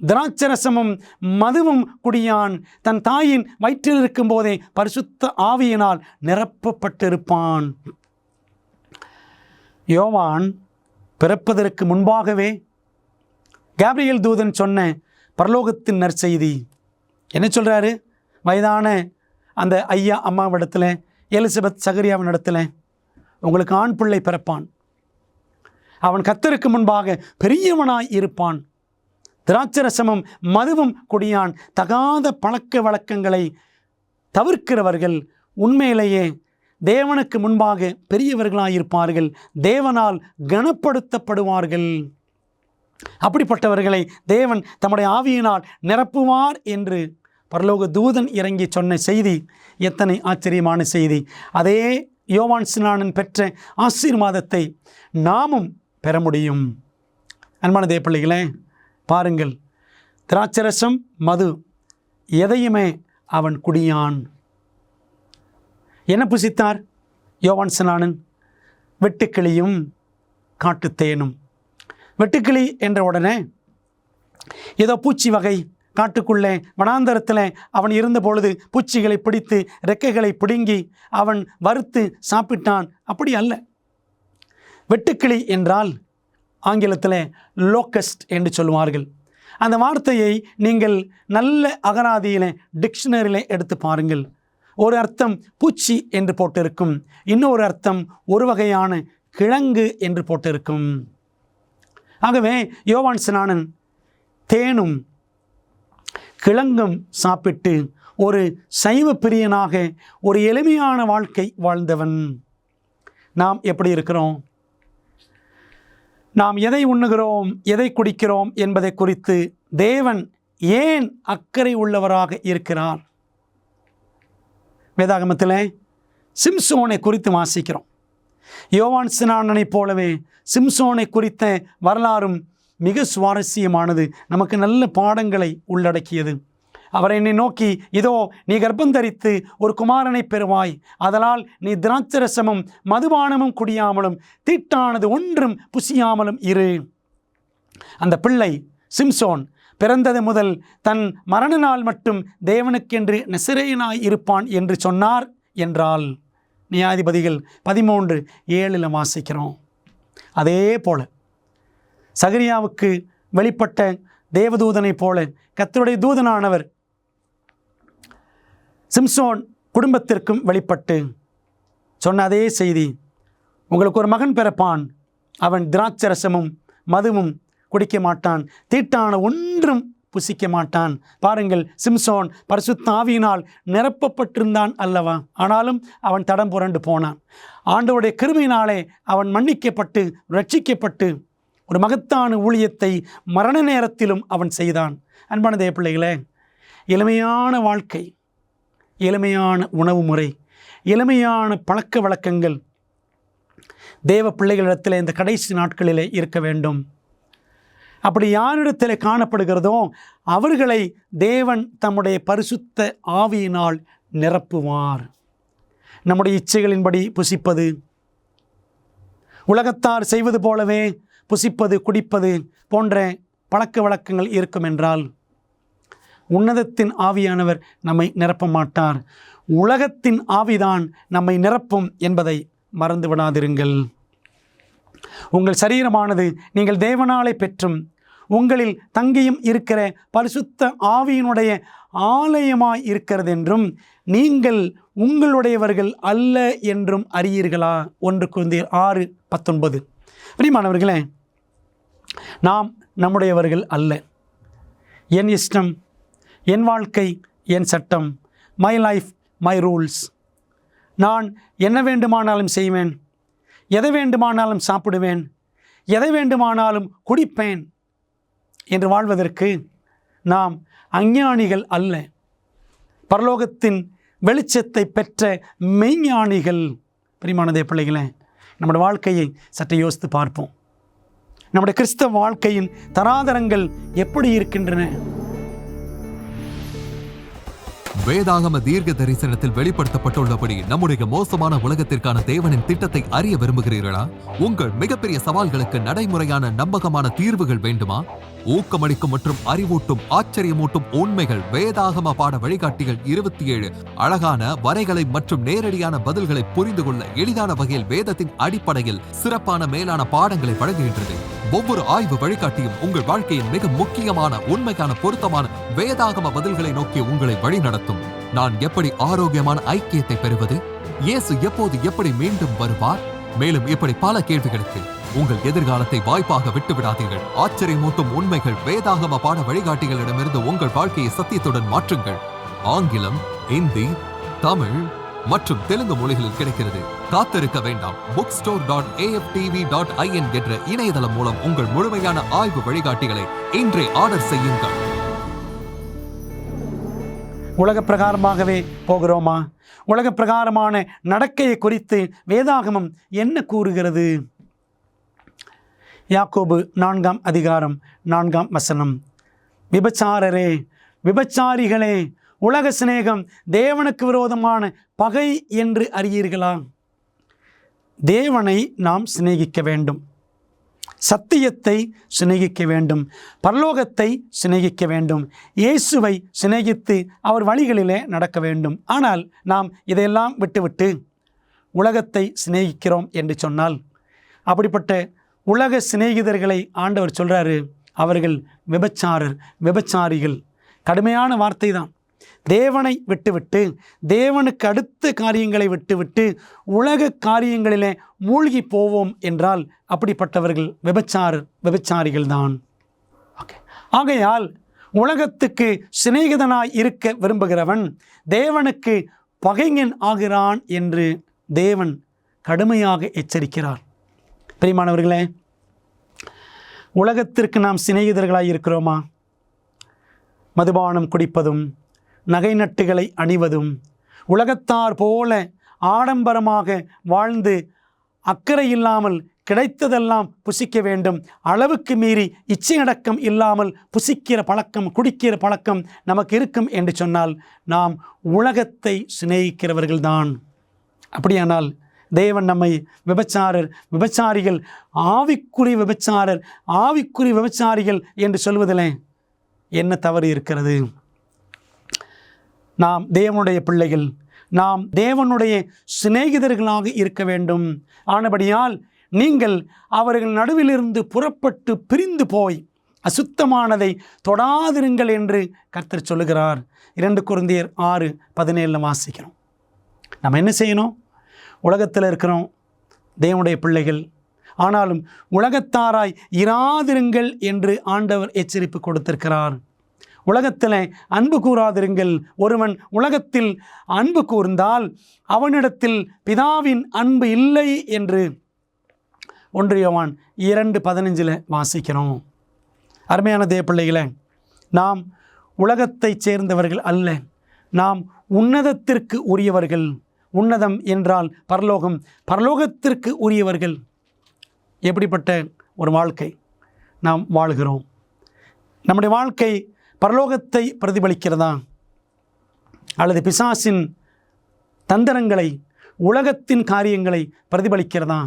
திராட்சரசமும் மதுவும் குடியான், தன் தாயின் வயிற்றில் இருக்கும் போதே பரிசுத்த ஆவியினால் நிரப்பப்பட்டிருப்பான். யோவான் பிறப்பதற்கு முன்பாகவே கேப்ரியேல் தூதன் சொன்ன பரலோகத்தின் நற்செய்தி என்ன சொல்கிறாரு? வயதான அந்த ஐயா அம்மாவிடத்தில், எலிசபெத் சகரியாவின் இடத்துல, உங்களுக்கு ஆண் பிள்ளை பிறப்பான், அவன் கர்த்தருக்கு முன்பாக பெரியவனாய் இருப்பான், திராட்சரசமும் மதுவும் குடியான். தகாத பழக்க வழக்கங்களை தவிர்க்கிறவர்கள் உண்மையிலேயே தேவனுக்கு முன்பாக பெரியவர்களாயிருப்பார்கள், தேவனால் கனப்படுத்தப்படுவார்கள். அப்படிப்பட்டவர்களை தேவன் தம்முடைய ஆவியினால் நிரப்புவார் என்று பரலோக தூதன் இறங்கி சொன்ன செய்தி எத்தனை ஆச்சரியமான செய்தி! அதே யோவான் ஸ்நானன் பெற்ற ஆசீர்வாதத்தை நாமும் பெற முடியும். அன்பான தேவ பிள்ளைகளே, பாருங்கள், திராட்சரசம் மது எதையுமே அவன் குடியான். என்ன புசித்தார் யோவான் ஸ்நானன்? வெட்டுக்கிளியும் காட்டுத்தேனும். வெட்டுக்கிளி என்ற உடனே ஏதோ பூச்சி வகை, காட்டுக்குள்ளே வனாந்தரத்தில் அவன் இருந்த பொழுது பூச்சிகளை பிடித்து ரெக்கைகளை பிடுங்கி அவன் வறுத்து சாப்பிட்டான். அப்படி அல்ல. வெட்டுக்கிளி என்றால் ஆங்கிலத்தில் லோக்கஸ்ட் என்று சொல்லுவார்கள். அந்த வார்த்தையை நீங்கள் நல்ல அகராதியில் டிக்ஷனரியில் எடுத்து பாருங்கள். ஒரு அர்த்தம் பூச்சி என்று போட்டிருக்கும், இன்னொரு அர்த்தம் ஒரு வகையான கிழங்கு என்று போட்டிருக்கும். ஆகவே யோவான் ஸ்நானன் தேனும் கிழங்கும் சாப்பிட்டு ஒரு சைவ பிரியனாக ஒரு எளிமையான வாழ்க்கை வாழ்ந்தவன். நாம் எப்படி இருக்கிறோம்? நாம் எதை உண்ணுகிறோம், எதை குடிக்கிறோம் என்பதை குறித்து தேவன் ஏன் அக்கறை உள்ளவராக இருக்கிறார்? வேதாகமத்தில் சிம்சோனை குறித்து வாசிக்கிறோம். யோவான் ஸ்நானனைப் போலவே சிம்சோனை குறித்த வரலாறும் மிக சுவாரஸ்யமானது, நமக்கு நல்ல பாடங்களை உள்ளடக்கியது. அவர் என்னை நோக்கி, இதோ நீ கர்ப்பந்தரித்து ஒரு குமாரனை பெறுவாய், அதனால் நீ திராட்சரசமும் மதுபானமும் குடியாமலும் தீட்டானது ஒன்றும் புசியாமலும் இரு. அந்த பிள்ளை சிம்சோன் பிறந்தது முதல் தன் மரண நாள் மட்டும் தேவனுக்கென்று நசரேயனாய் இருப்பான் என்று சொன்னார் என்றால் நியாயாதிபதிகள் 13:7 வாசிக்கிறோம். அதே போல சகரியாவுக்கு வெளிப்பட்ட தேவதூதனைப் போல கர்த்தருடைய தூதனானவர் சிம்சோன் குடும்பத்திற்கும் வெளிப்பட்டு சொன்ன அதே செய்தி, உங்களுக்கு ஒரு மகன் பிறப்பான், அவன் திராட்சரசமும் மதுவும் குடிக்க மாட்டான், தீட்டான ஒன்றும் புசிக்க மாட்டான். பாருங்கள், சிம்சோன் பரிசுத்த ஆவியினால் நிரப்பப்பட்டிருந்தான் அல்லவா? ஆனாலும் அவன் தடம் புரண்டு போனான். ஆண்டவருடைய கிருபையினாலே அவன் மன்னிக்கப்பட்டு ரட்சிக்கப்பட்டு ஒரு மகத்தான ஊழியத்தை மரண நேரத்திலும் அவன் செய்தான். அன்பான தேவ பிள்ளைகளே, எளிமையான வாழ்க்கை, எளிமையான உணவு முறை, எளிமையான பழக்க வழக்கங்கள் தேவ பிள்ளைகளிடத்தில் இந்த கடைசி நாட்களிலே இருக்க வேண்டும். அப்படி யாரிடத்தில் காணப்படுகிறதோ அவர்களை தேவன் தம்முடைய பரிசுத்த ஆவியினால் நிரப்புவார். நம்முடைய இச்சைகளின்படி புசிப்பது, உலகத்தார் செய்வது போலவே புசிப்பது, குடிப்பது போன்ற பழக்க வழக்கங்கள் இருக்கும் என்றால் உன்னதத்தின் ஆவியானவர் நம்மை நிரப்ப மாட்டார். உலகத்தின் ஆவிதான் நம்மை நிரப்பும் என்பதை மறந்து விடாதிருங்கள். உங்கள் சரீரமானது நீங்கள் தேவனாலே பெற்றும் உங்களில் தங்கியும் இருக்கிற பரிசுத்த ஆவியினுடைய ஆலயமாய் இருக்கிறது என்றும் நீங்கள் உங்களுடையவர்கள் அல்ல என்றும் அறியீர்களா? 1 கொரிந்தியர் 6:19. பிரியமானவர்களே, நாம் நம்முடையவர்கள் அல்ல. என் இஷ்டம், என் வாழ்க்கை, என் சட்டம், மை லைஃப், மை ரூல்ஸ். நான் என்ன வேண்டுமானாலும் செய்வேன், எதை வேண்டுமானாலும் சாப்பிடுவேன், எதை வேண்டுமானாலும் குடிப்பேன் என்று வாழ்வதற்கு நாம் அஞ்ஞானிகள் அல்ல, பரலோகத்தின் வெளிச்சத்தை பெற்ற மெய்ஞானிகள். பிரியமானதே பிள்ளைகளே, நம்முடைய வாழ்க்கையை சற்று யோசித்து பார்ப்போம். நம்முடைய கிறிஸ்தவ வாழ்க்கையின் தராதரங்கள் எப்படி இருக்கின்றன? வேதாகம தீர்க்க தரிசனத்தில் வெளிப்படுத்தப்பட்டுள்ளபடி நம்முடைய மோசமான உலகத்திற்கான தேவனின் திட்டத்தை அறிய விரும்புகிறீர்களா? உங்கள் மிகப்பெரிய சவால்களுக்கு நடைமுறையான நம்பகமான தீர்வுகள் வேண்டுமா? ஊக்கமளிக்கும் மற்றும் அறிவூட்டும் ஆச்சரியமூட்டும் உண்மைகள் வேதாகம பாட வழிகாட்டிகள் 27 அழகான வரைகளை மற்றும் நேரடியான பதில்களை புரிந்து கொள்ள எளிதான வகையில் வேதத்தின் அடிப்படையில் சிறப்பான மேலான பாடங்களை வழங்குகின்றது. ஒவ்வொரு ஆய்வு வழிகாட்டியும் உங்கள் வாழ்க்கையின் மிக முக்கியமான உண்மைக்கான பொருத்தமான வேதாகம பதில்களை நோக்கி உங்களை வழிநடத்தும். நான் எப்படி ஆரோக்கியமான ஐக்கியத்தை பெறுவது? இயேசு எப்போது எப்படி மீண்டும் வருவார்? மேலும் இப்படி பல கேள்விகளுக்கு உங்கள் எதிர்காலத்தை வாய்ப்பாக விட்டுவிடாதீர்கள். ஆச்சரியமூட்டும் உண்மைகள் வேதாகம பாட வழிகாட்டிகளிடமிருந்து உங்கள் வாழ்க்கையை சத்தியத்துடன் மாற்றுங்கள். ஆங்கிலம், இந்தி, தமிழ் மற்றும் தெலுங்கு மொழிகளில் கிடைக்கிறது. காத்திருக்க வேண்டாம். bookstore.aftv.in என்ற இணையதளம் மூலம் உங்கள் முழுமையான ஆய்வு வழிகாட்டிகளை இன்றே ஆர்டர் செய்யுங்கள். உலக பிரகாரமாகவே போகிறோமா? உலக பிரகாரமான நடக்கையை குறித்து வேதாகமம் என்ன கூறுகிறது? யாக்கோபு 4 அதிகாரம் 4 விபச்சாரரே, விபச்சாரிகளே, உலக சிநேகம் தேவனுக்கு விரோதமான பகை என்று அறியீர்களா? தேவனை நாம் சிநேகிக்க வேண்டும், சத்தியத்தை சிநேகிக்க வேண்டும், பரலோகத்தை சிநேகிக்க வேண்டும், இயேசுவை சிநேகித்து அவர் வழிகளிலே நடக்க வேண்டும். ஆனால் நாம் இதையெல்லாம் விட்டுவிட்டு உலகத்தை சிநேகிக்கிறோம் என்று சொன்னால், அப்படிப்பட்ட உலக சிநேகிதர்களை ஆண்டவர் சொல்கிறாரு, அவர்கள் விபச்சாரிகள். கடுமையான வார்த்தை தான். தேவனை விட்டுவிட்டு, தேவனுக்கு அடுத்த காரியங்களை விட்டுவிட்டு உலக காரியங்களிலே மூழ்கி போவோம் என்றால் அப்படிப்பட்டவர்கள் விபச்சாரிகள் தான். ஆகையால் உலகத்துக்கு சிநேகிதனாய் இருக்க விரும்புகிறவன் தேவனுக்கு பகைஞன் ஆகிறான் என்று தேவன் கடுமையாக எச்சரிக்கிறார். பிரியமானவர்களே, உலகத்திற்கு நாம் சிநேகிதர்களாய் இருக்கிறோமா? மதுபானம் குடிப்பதும், நகை நட்டுகளை அணிவதும், உலகத்தார் போல ஆடம்பரமாக வாழ்ந்து அக்கறை இல்லாமல் கிடைத்ததெல்லாம் புசிக்க வேண்டும், அளவுக்கு மீறி இச்சையடக்கம் இல்லாமல் புசிக்கிற பழக்கம், குடிக்கிற பழக்கம் நமக்கு இருக்கும் என்று சொன்னால் நாம் உலகத்தை சிநேகிக்கிறவர்கள்தான். அப்படியானால் தேவன் நம்மை விபச்சாரிகள், ஆவிக்குரிய விபச்சாரிகள் என்று சொல்வதில் என்ன தவறு இருக்கிறது? நாம் தேவனுடைய பிள்ளைகள், நாம் தேவனுடைய சிநேகிதர்களாக இருக்க வேண்டும். ஆனபடியால் நீங்கள் அவர்கள் நடுவிலிருந்து புறப்பட்டு பிரிந்து போய் அசுத்தமானதை தொடாதிருங்கள் என்று கர்த்தர் சொல்லுகிறார். 2 கொரிந்தியர் 6:17 வாசிக்கிறோம். நம்ம என்ன செய்யணும்? உலகத்தில் இருக்கிறோம், தேவனுடைய பிள்ளைகள், ஆனாலும் உலகத்தாராய் இராதிருங்கள் என்று ஆண்டவர் எச்சரிப்பு கொடுத்திருக்கிறார். உலகத்தில் அன்பு கூறாதிருங்கள். ஒருவன் உலகத்தில் அன்பு கூர்ந்தால் அவனிடத்தில் பிதாவின் அன்பு இல்லை என்று 1 யோவான் 2:15 வாசிக்கிறோம். அருமையான தேவ பிள்ளைகளே, நாம் உலகத்தைச் சேர்ந்தவர்கள் அல்ல, நாம் உன்னதத்திற்கு உரியவர்கள். உன்னதம் என்றால் பரலோகம், பரலோகத்திற்கு உரியவர்கள். எப்படிப்பட்ட ஒரு வாழ்க்கை நாம் வாழ்கிறோம்? நம்முடைய வாழ்க்கை பரலோகத்தை பிரதிபலிக்கிறதா, அல்லது பிசாசின் தந்திரங்களை, உலகத்தின் காரியங்களை பிரதிபலிக்கிறதா?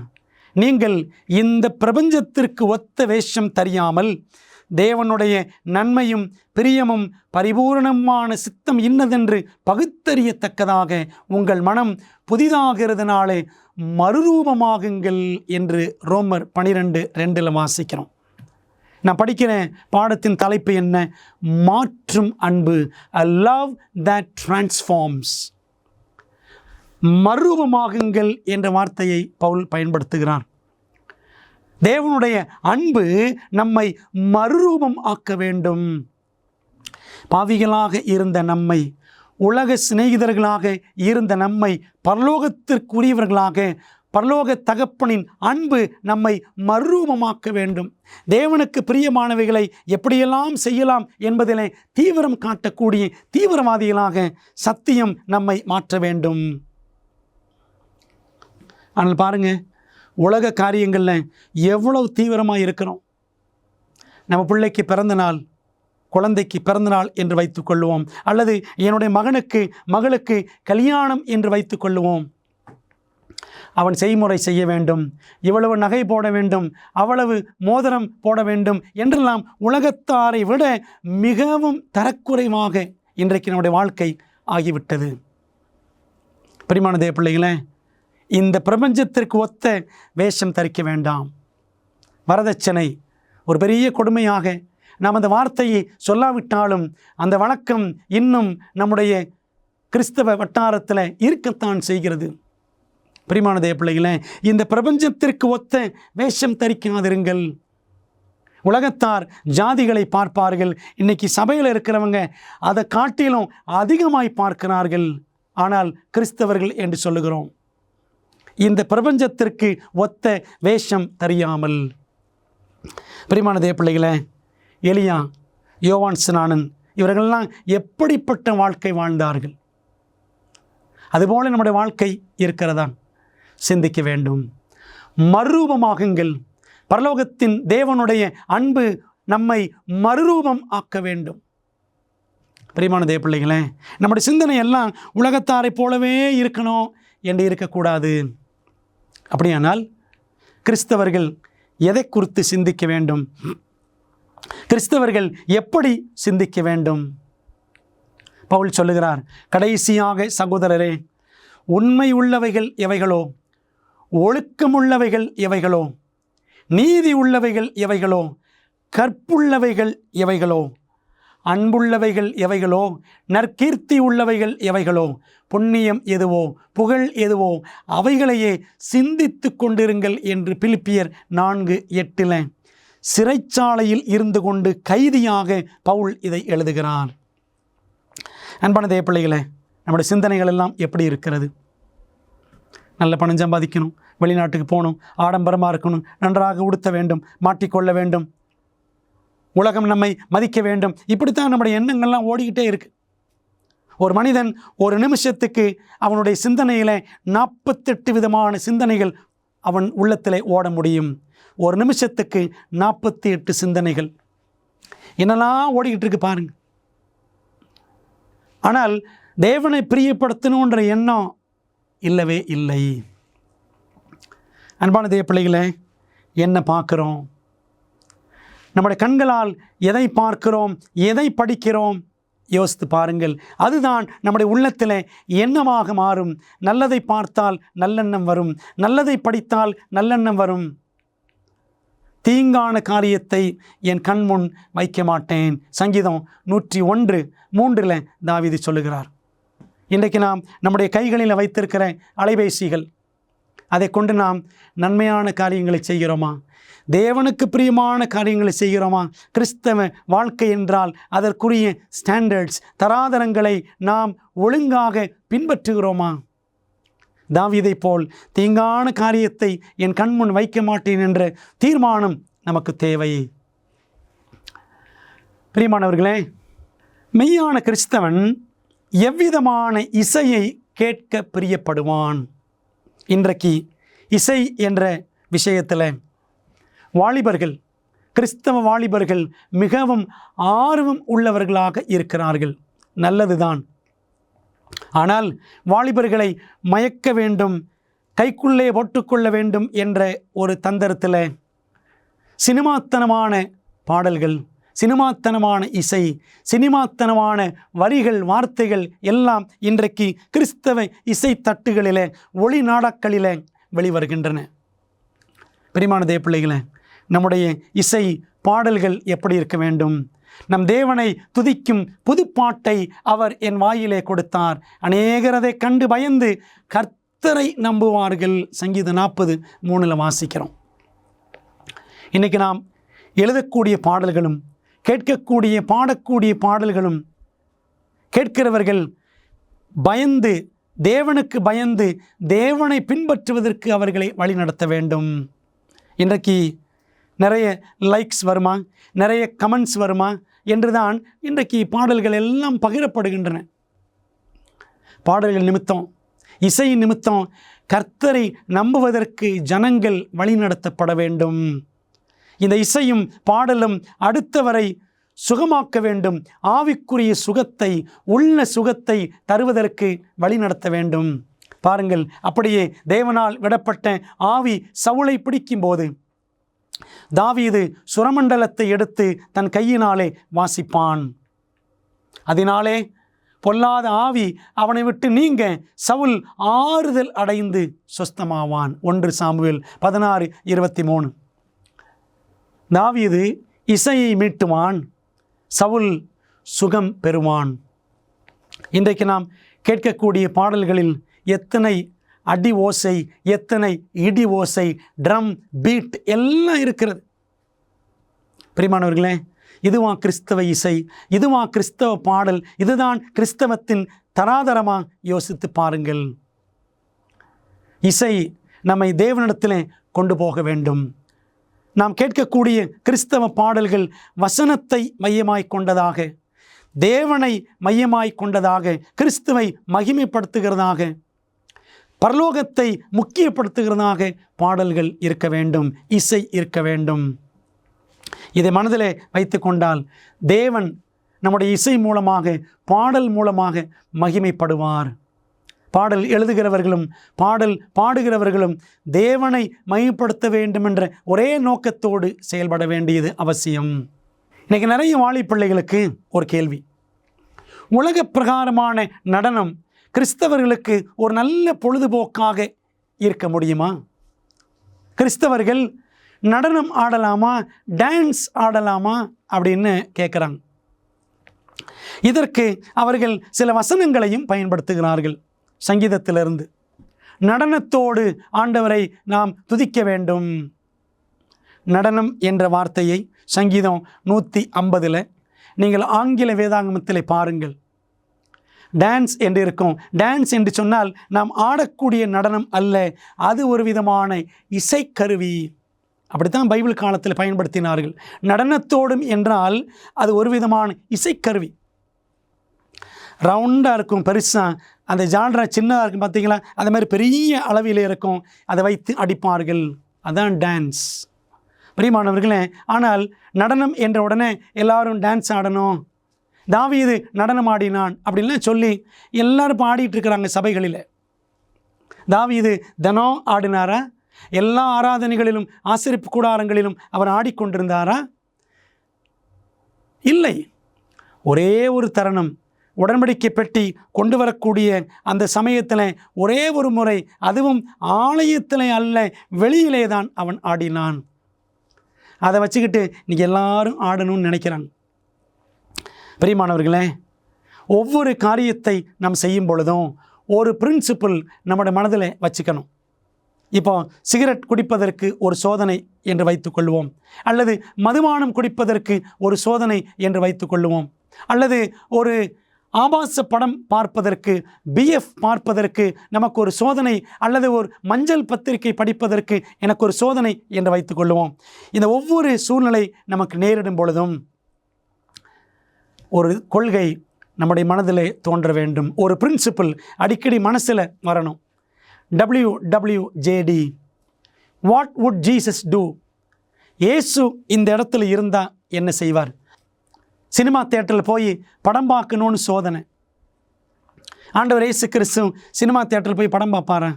நீங்கள் இந்த பிரபஞ்சத்திற்கு ஒத்த வேஷம் தெரியாமல் தேவனுடைய நன்மையும் பிரியமும் பரிபூர்ணமான சித்தம் இன்னதென்று பகுத்தறியத்தக்கதாக உங்கள் மனம் புதிதாகிறதுனாலே மறுரூபமாகுங்கள் என்று ரோமர் 12:2 வாசிக்கிறோம். நான் படிக்கிற பாடத்தின் தலைப்பு என்ன? மாற்றும் அன்பு, a love that transforms. மறுரூபமாகுங்கள் என்ற வார்த்தையை பவுல் பயன்படுத்துகிறார். தேவனுடைய அன்பு நம்மை மறுரூபம் ஆக்க வேண்டும். பாவிகளாக இருந்த நம்மை, உலக சிநேகிதர்களாக இருந்த நம்மை பரலோகத்திற்குரியவர்களாக, பரலோக தகப்பனின் அன்பு நம்மை மறுரூபமாக்க வேண்டும். தேவனுக்கு பிரியமானவைகளை எப்படியெல்லாம் செய்யலாம் என்பதிலே தீவிரம் காட்டக்கூடிய தீவிரவாதிகளாக சத்தியம் நம்மை மாற்ற வேண்டும். ஆனால் பாருங்க, உலக காரியங்களில் எவ்வளவு தீவிரமாக இருக்கிறோம். நம்ம பிள்ளைக்கு பிறந்த நாள், குழந்தைக்கு பிறந்த நாள் என்று வைத்துக்கொள்ளுவோம், அல்லது என்னுடைய மகளுக்கு கல்யாணம் என்று வைத்துக்கொள்ளுவோம். அவன் செய்முறை செய்ய வேண்டும், இவ்வளவு நகை போட வேண்டும், அவ்வளவு மோதிரம் போட வேண்டும் என்றெல்லாம் உலகத்தாரை விட மிகவும் தரக்குறைவாக இன்றைக்கு நம்முடைய வாழ்க்கை ஆகிவிட்டது. பிரியமான தேவ பிள்ளைகளே, இந்த பிரபஞ்சத்திற்கு ஒத்த வேஷம் தரிக்க வேண்டாம். வரதட்சணை ஒரு பெரிய கொடுமையாக நாம் அந்த வார்த்தையை சொல்லாவிட்டாலும் அந்த வழக்கம் இன்னும் நம்முடைய கிறிஸ்தவ வட்டாரத்தில் இருக்கத்தான் செய்கிறது. பிரியமான தேவ பிள்ளைகளே, இந்த பிரபஞ்சத்திற்கு ஒத்த வேஷம் தரிக்காதிருங்கள். உலகத்தார் ஜாதிகளை பார்ப்பார்கள். இன்னைக்கு சபையில் இருக்கிறவங்க அதை காட்டிலும் அதிகமாய் பார்க்கிறார்கள். ஆனால் கிறிஸ்தவர்கள் என்று சொல்லுகிறோம். இந்த பிரபஞ்சத்திற்கு ஒத்த வேஷம் தெரியாமல், பிரியமான தேவ பிள்ளைகளே, எலியா, யோவான் ஸ்நானன் இவர்களெல்லாம் எப்படிப்பட்ட வாழ்க்கை வாழ்ந்தார்கள்? அதுபோல நம்முடைய வாழ்க்கை இருக்கிறதா? சிந்திக்க வேண்டும். மறுரூபமாகுங்கள். பரலோகத்தின் தேவனுடைய அன்பு நம்மை மறுரூபம் ஆக்க வேண்டும். பிரியமான தேவ பிள்ளைகளே, நம்முடைய சிந்தனை எல்லாம் உலகத்தாரை போலவே இருக்கணும் என்று இருக்கக்கூடாது. அப்படியானால் கிறிஸ்தவர்கள் எதை குறித்து சிந்திக்க வேண்டும்? கிறிஸ்தவர்கள் எப்படி சிந்திக்க வேண்டும்? பவுல் சொல்லுகிறார், கடைசியாக சகோதரரே, உண்மை உள்ளவைகள் எவைகளோ, ஒழுக்கமுள்ளவைகள் எவைகளோ, நீதி உள்ளவைகள் எவைகளோ, கற்புள்ளவைகள் எவைகளோ, அன்புள்ளவைகள் எவைகளோ, நற்கீர்த்தி உள்ளவைகள் எவைகளோ, புண்ணியம் எதுவோ, புகழ் எதுவோ, அவைகளையே சிந்தித்து கொண்டிருங்கள் என்று பிலிப்பியர் 4:8 சிறைச்சாலையில் இருந்து கொண்டு கைதியாக பவுல் இதை எழுதுகிறார். அன்பான தேவ பிள்ளைகளே, நம்முடைய சிந்தனைகள் எல்லாம் எப்படி இருக்கிறது? நல்ல பணம் சம்பாதிக்கணும், வெளிநாட்டுக்கு போகணும், ஆடம்பரமாக இருக்கணும், நன்றாக உடுத்த வேண்டும், மாட்டிக்கொள்ள வேண்டும், உலகம் நம்மை மதிக்க வேண்டும், இப்படித்தான் நம்முடைய எண்ணங்கள்லாம் ஓடிக்கிட்டே இருக்கு. ஒரு மனிதன் ஒரு நிமிஷத்துக்கு அவனுடைய சிந்தனையில் 48 விதமான சிந்தனைகள் அவன் உள்ளத்திலே ஓட முடியும். ஒரு நிமிஷத்துக்கு 48 சிந்தனைகள் என்னெல்லாம் ஓடிக்கிட்டு இருக்கு பாருங்க. ஆனால் தேவனை பிரியப்படுத்தணுன்ற எண்ணம் இல்லவே இல்லை. அன்பான தேவ பிள்ளைகளே, என்ன பார்க்குறோம்? நம்முடைய கண்களால் எதை பார்க்கிறோம், எதை படிக்கிறோம்? யோசித்து பாருங்கள். அதுதான் நம்முடைய உள்ளத்தில் எண்ணமாக மாறும். நல்லதை பார்த்தால் நல்லெண்ணம் வரும், நல்லதை படித்தால் நல்லெண்ணம் வரும். தீங்கான காரியத்தை என் கண் முன் வைக்க மாட்டேன். சங்கீதம் 101:3 தாவீது சொல்லுகிறார். இன்றைக்கு நாம் நம்முடைய கைகளில் வைத்திருக்கிற அலைபேசிகள், அதை கொண்டு நாம் நன்மையான காரியங்களை செய்கிறோமா? தேவனுக்கு பிரியமான காரியங்களை செய்கிறோமா? கிறிஸ்தவ வாழ்க்கை என்றால் அதற்குரிய ஸ்டாண்டர்ட்ஸ், தராதரங்களை நாம் ஒழுங்காக பின்பற்றுகிறோமா? தாவீதை போல் தீங்கான காரியத்தை என் கண்முன் வைக்க மாட்டேன் என்ற தீர்மானம் நமக்கு தேவை. பிரியமானவர்களே, மெய்யான கிறிஸ்தவன் எவ்விதமான இசையை கேட்க பிரியப்படுவான்? இன்றைக்கு இசை என்ற விஷயத்தில் வாலிபர்கள், கிறிஸ்தவ வாலிபர்கள் மிகவும் ஆர்வம் உள்ளவர்களாக இருக்கிறார்கள். நல்லதுதான். ஆனால் வாலிபர்களை மயக்க வேண்டும், கைக்குள்ளே போட்டுக்கொள்ள வேண்டும் என்ற ஒரு தந்திரத்தில் சினிமாத்தனமான பாடல்கள், சினிமாத்தனமான இசை, சினிமாத்தனமான வரிகள், வார்த்தைகள் எல்லாம் இன்றைக்கு கிறிஸ்தவ இசை தட்டுகளில், ஒளி நாடாக்களில் வெளிவருகின்றன. பிரியமான தேவ பிள்ளைகளே, நம்முடைய இசை பாடல்கள் எப்படி இருக்க வேண்டும்? நம் தேவனை துதிக்கும் புதுப்பாட்டை அவர் என் வாயிலே கொடுத்தார். அநேகர் அதை கண்டு பயந்து கர்த்தரை நம்புவார்கள். சங்கீதம் 40:3 வாசிக்கிறோம். இன்றைக்கி நாம் எழுதக்கூடிய பாடல்களும் பாடக்கூடிய பாடல்களும் கேட்கிறவர்கள் பயந்து, தேவனுக்கு பயந்து தேவனை பின்பற்றுவதற்கு அவர்களை வழிநடத்த வேண்டும். இன்றைக்கு நிறைய லைக்ஸ் வருமா, நிறைய கமெண்ட்ஸ் வருமா என்றுதான் இன்றைக்கு பாடல்கள் எல்லாம் பகிரப்படுகின்றன. பாடல்கள் நிமித்தம், இசை நிமித்தம் கர்த்தரை நம்புவதற்கு ஜனங்கள் வழிநடத்தப்பட வேண்டும். இந்த இசையும் பாடலும் அடுத்தவரை சுகமாக்க வேண்டும். ஆவிக்குரிய சுகத்தை, உள்ள சுகத்தை தருவதற்கு வழிநடத்த வேண்டும். பாருங்கள், அப்படியே தேவனால் விடப்பட்ட ஆவி சவுலை பிடிக்கும்போது தாவீது சுரமண்டலத்தை எடுத்து தன் கையினாலே வாசிப்பான். அதனாலே பொல்லாத ஆவி அவனை விட்டு நீங்க சவுல் ஆறுதல் அடைந்து சொஸ்தமாவான். 1 சாமுவேல் 16:23. தாவீது இசையை மீட்டுவான், சவுல் சுகம் பெறுவான். இன்றைக்கு நாம் கேட்கக்கூடிய பாடல்களில் எத்தனை அடி ஓசை, எத்தனை இடி ஓசை, ட்ரம் பீட் எல்லாம் இருக்கிறது. பிரியமானவர்களே, இதுவா கிறிஸ்தவ இசை? இதுவா கிறிஸ்தவ பாடல்? இதுதான் கிறிஸ்தவத்தின் தராதரமா? யோசித்து பாருங்கள். இசை நம்மை தேவனிடத்திலே கொண்டு போக வேண்டும். நாம் கேட்கக்கூடிய கிறிஸ்தவ பாடல்கள் வசனத்தை மையமாய் கொண்டதாக, தேவனை மையமாய் கொண்டதாக, கிறிஸ்துவை மகிமைப்படுத்துகிறதாக, பரலோகத்தை முக்கியப்படுத்துகிறதாக பாடல்கள் இருக்க வேண்டும், இசை இருக்க வேண்டும். இதை மனதிலே வைத்து கொண்டால் தேவன் நம்முடைய இசை மூலமாக, பாடல் மூலமாக மகிமைப்படுவார். பாடல் எழுதுகிறவர்களும் பாடல் பாடுகிறவர்களும் தேவனை மகிமைப்படுத்த வேண்டும் என்ற ஒரே நோக்கத்தோடு செயல்பட வேண்டியது அவசியம். இன்றைக்கி நிறைய வாலிப்பிள்ளைகளுக்கு ஒரு கேள்வி. உலக பிரகாரமான நடனம் கிறிஸ்தவர்களுக்கு ஒரு நல்ல பொழுதுபோக்காக இருக்க முடியுமா? கிறிஸ்தவர்கள் நடனம் ஆடலாமா, டான்ஸ் ஆடலாமா அப்படின்னு கேட்குறாங்க. இதற்கு அவர்கள் சில வசனங்களையும் பயன்படுத்துகிறார்கள். சங்கீதத்திலிருந்து நடனத்தோடு ஆண்டவரை நாம் துதிக்க வேண்டும். நடனம் என்ற வார்த்தையை சங்கீதம் 150 நீங்கள் ஆங்கில வேதாகமத்தில் பாருங்கள். டான்ஸ் என்று இருக்கும். டான்ஸ் என்று சொன்னால் நாம் ஆடக்கூடிய நடனம் அல்ல, அது ஒரு விதமான இசைக்கருவி. அப்படித்தான் பைபிள் காலத்தில் பயன்படுத்தினார்கள். நடனத்தோடும் என்றால் அது ஒரு விதமான இசைக்கருவி. ரவுண்டாக இருக்கும், பெருசாக அந்த ஜான்ரா சின்னதாக இருக்கும் பார்த்தீங்களா, அது மாதிரி பெரிய அளவில் இருக்கும், அதை வைத்து அடிப்பார்கள். அதான் டான்ஸ். பிரியமானவர்களே, ஆனால் நடனம் என்ற உடனே எல்லாரும் டான்ஸ் ஆடணும், தாவீது நடனம் ஆடினான் அப்படின்லாம் சொல்லி எல்லாரும் பாடிட்டு இருக்கிறாங்க சபைகளில். தாவீது தினம் ஆடினாரா? எல்லா ஆராதனைகளிலும் ஆசரிப்பு கூடாரங்களிலும் அவர் ஆடிக்கொண்டிருந்தாரா? இல்லை. ஒரே ஒரு தருணம், உடன்படிக்கை பெட்டி கொண்டு வரக்கூடிய அந்த சமயத்தில் ஒரே ஒரு முறை, அதுவும் ஆலயத்தில் அல்ல, வெளியிலே தான் அவன் ஆடினான். அதை வச்சுக்கிட்டு இன்றைக்கி எல்லாரும் ஆடணும்னு நினைக்கிறாங்க. பிரியமானவர்களே, ஒவ்வொரு காரியத்தை நாம் செய்யும் பொழுதும் ஒரு பிரின்சிபிள் நம்முடைய மனதில் வச்சுக்கணும். இப்போ சிகரெட் குடிப்பதற்கு ஒரு சோதனை என்று வைத்துக்கொள்வோம், அல்லது மதுபானம் குடிப்பதற்கு ஒரு சோதனை என்று வைத்துக்கொள்வோம், அல்லது ஒரு ஆபாச படம் பார்ப்பதற்கு, பிஎஃப் பார்ப்பதற்கு நமக்கு ஒரு சோதனை, அல்லது ஒரு மஞ்சள் பத்திரிகை படிப்பதற்கு எனக்கு ஒரு சோதனை என்று வைத்துக்கொள்வோம். இந்த ஒவ்வொரு சூழ்நிலை நமக்கு நேரிடும் பொழுதும் ஒரு கொள்கை நம்முடைய மனதிலே தோன்ற வேண்டும். ஒரு பிரின்சிபிள் அடிக்கடி மனசில் வரணும். WWJD, what would Jesus do? இயேசு இந்த இடத்துல இருந்தால் என்ன செய்வார்? சினிமா தியேட்டரில் போய் படம் பார்க்கணுன்னு சோதனை. ஆண்டவர் இயேசு கிறிஸ்து சினிமா தியேட்டரில் போய் படம் பார்ப்பாரா?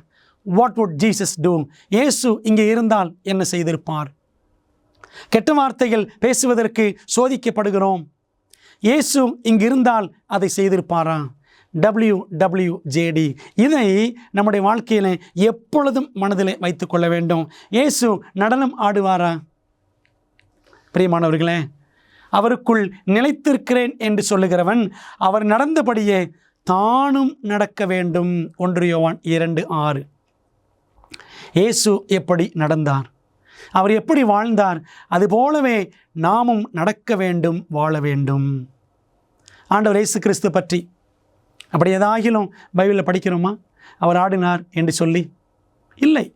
What would Jesus do? இயேசு இங்கே இருந்தால் என்ன செய்திருப்பார்? கெட்ட வார்த்தைகள் பேசுவதற்கு சோதிக்கப்படுகிறோம். இயேசு இங்கு இருந்தால் அதை செய்திருப்பாரா? WWJD. இதை நம்முடைய வாழ்க்கையில் எப்பொழுதும் மனதில் வைத்துக்கொள்ள வேண்டும். இயேசு நடனம் ஆடுவாரா? பிரியமானவர்களே, அவருக்குள் நிலைத்திருக்கிறேன் என்று சொல்லுகிறவன் அவர் நடந்தபடியே தானும் நடக்க வேண்டும். 1 யோவான் 2:6. இயேசு எப்படி நடந்தார்? அவர் எப்படி வாழ்ந்தார் அதுபோலவே நாமும் நடக்க வேண்டும், வாழ வேண்டும். ஆண்டவர் இயேசு கிறிஸ்து பற்றி அப்படி ஏதாகிலும் பைபிளில் படிக்கிறோமா? அவர் ஆடினார் என்று சொல்லி இல்லை.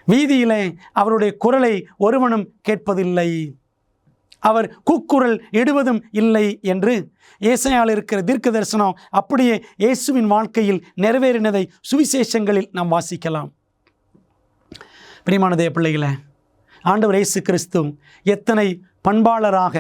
வீதியிலே அவருடைய குரலை ஒருவனும் கேட்பதில்லை, அவர் கூக்குரல் இடுவதும் இல்லை என்று ஏசாயாவில் இருக்கிற தீர்க்க தரிசனம் அப்படியே இயேசுவின் வாழ்க்கையில் நிறைவேறினதை சுவிசேஷங்களில் நாம் வாசிக்கலாம். பிரியமான தேவ பிள்ளைகளே, ஆண்டவர் இயேசு கிறிஸ்து எத்தனை பண்பாளராக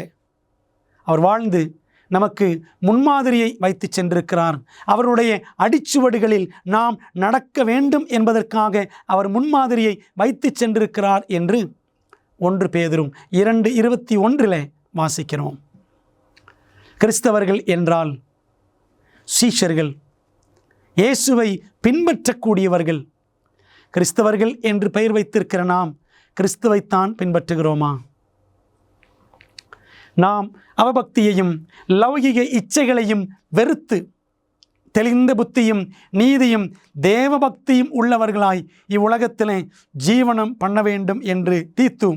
அவர் வாழ்ந்து நமக்கு முன்மாதிரியை வைத்து சென்றிருக்கிறார். அவருடைய அடிச்சுவடுகளில் நாம் நடக்க வேண்டும் என்பதற்காக அவர் முன்மாதிரியை வைத்து சென்றிருக்கிறார் என்று 1 பேதுரு 2:21 வாசிக்கிறோம். கிறிஸ்தவர்கள் என்றால் சீஷர்கள், இயேசுவை பின்பற்றக்கூடியவர்கள். கிறிஸ்தவர்கள் என்று பெயர் வைத்திருக்கிற நாம் கிறிஸ்துவைத்தான் பின்பற்றுகிறோமா? நாம் அவபக்தியையும் லௌகிக இச்சைகளையும் வெறுத்து தெளிந்த புத்தியும் நீதியும் தேவபக்தியும் உள்ளவர்களாய் இவ்வுலகத்திலே ஜீவனம் பண்ண வேண்டும் என்று தீத்து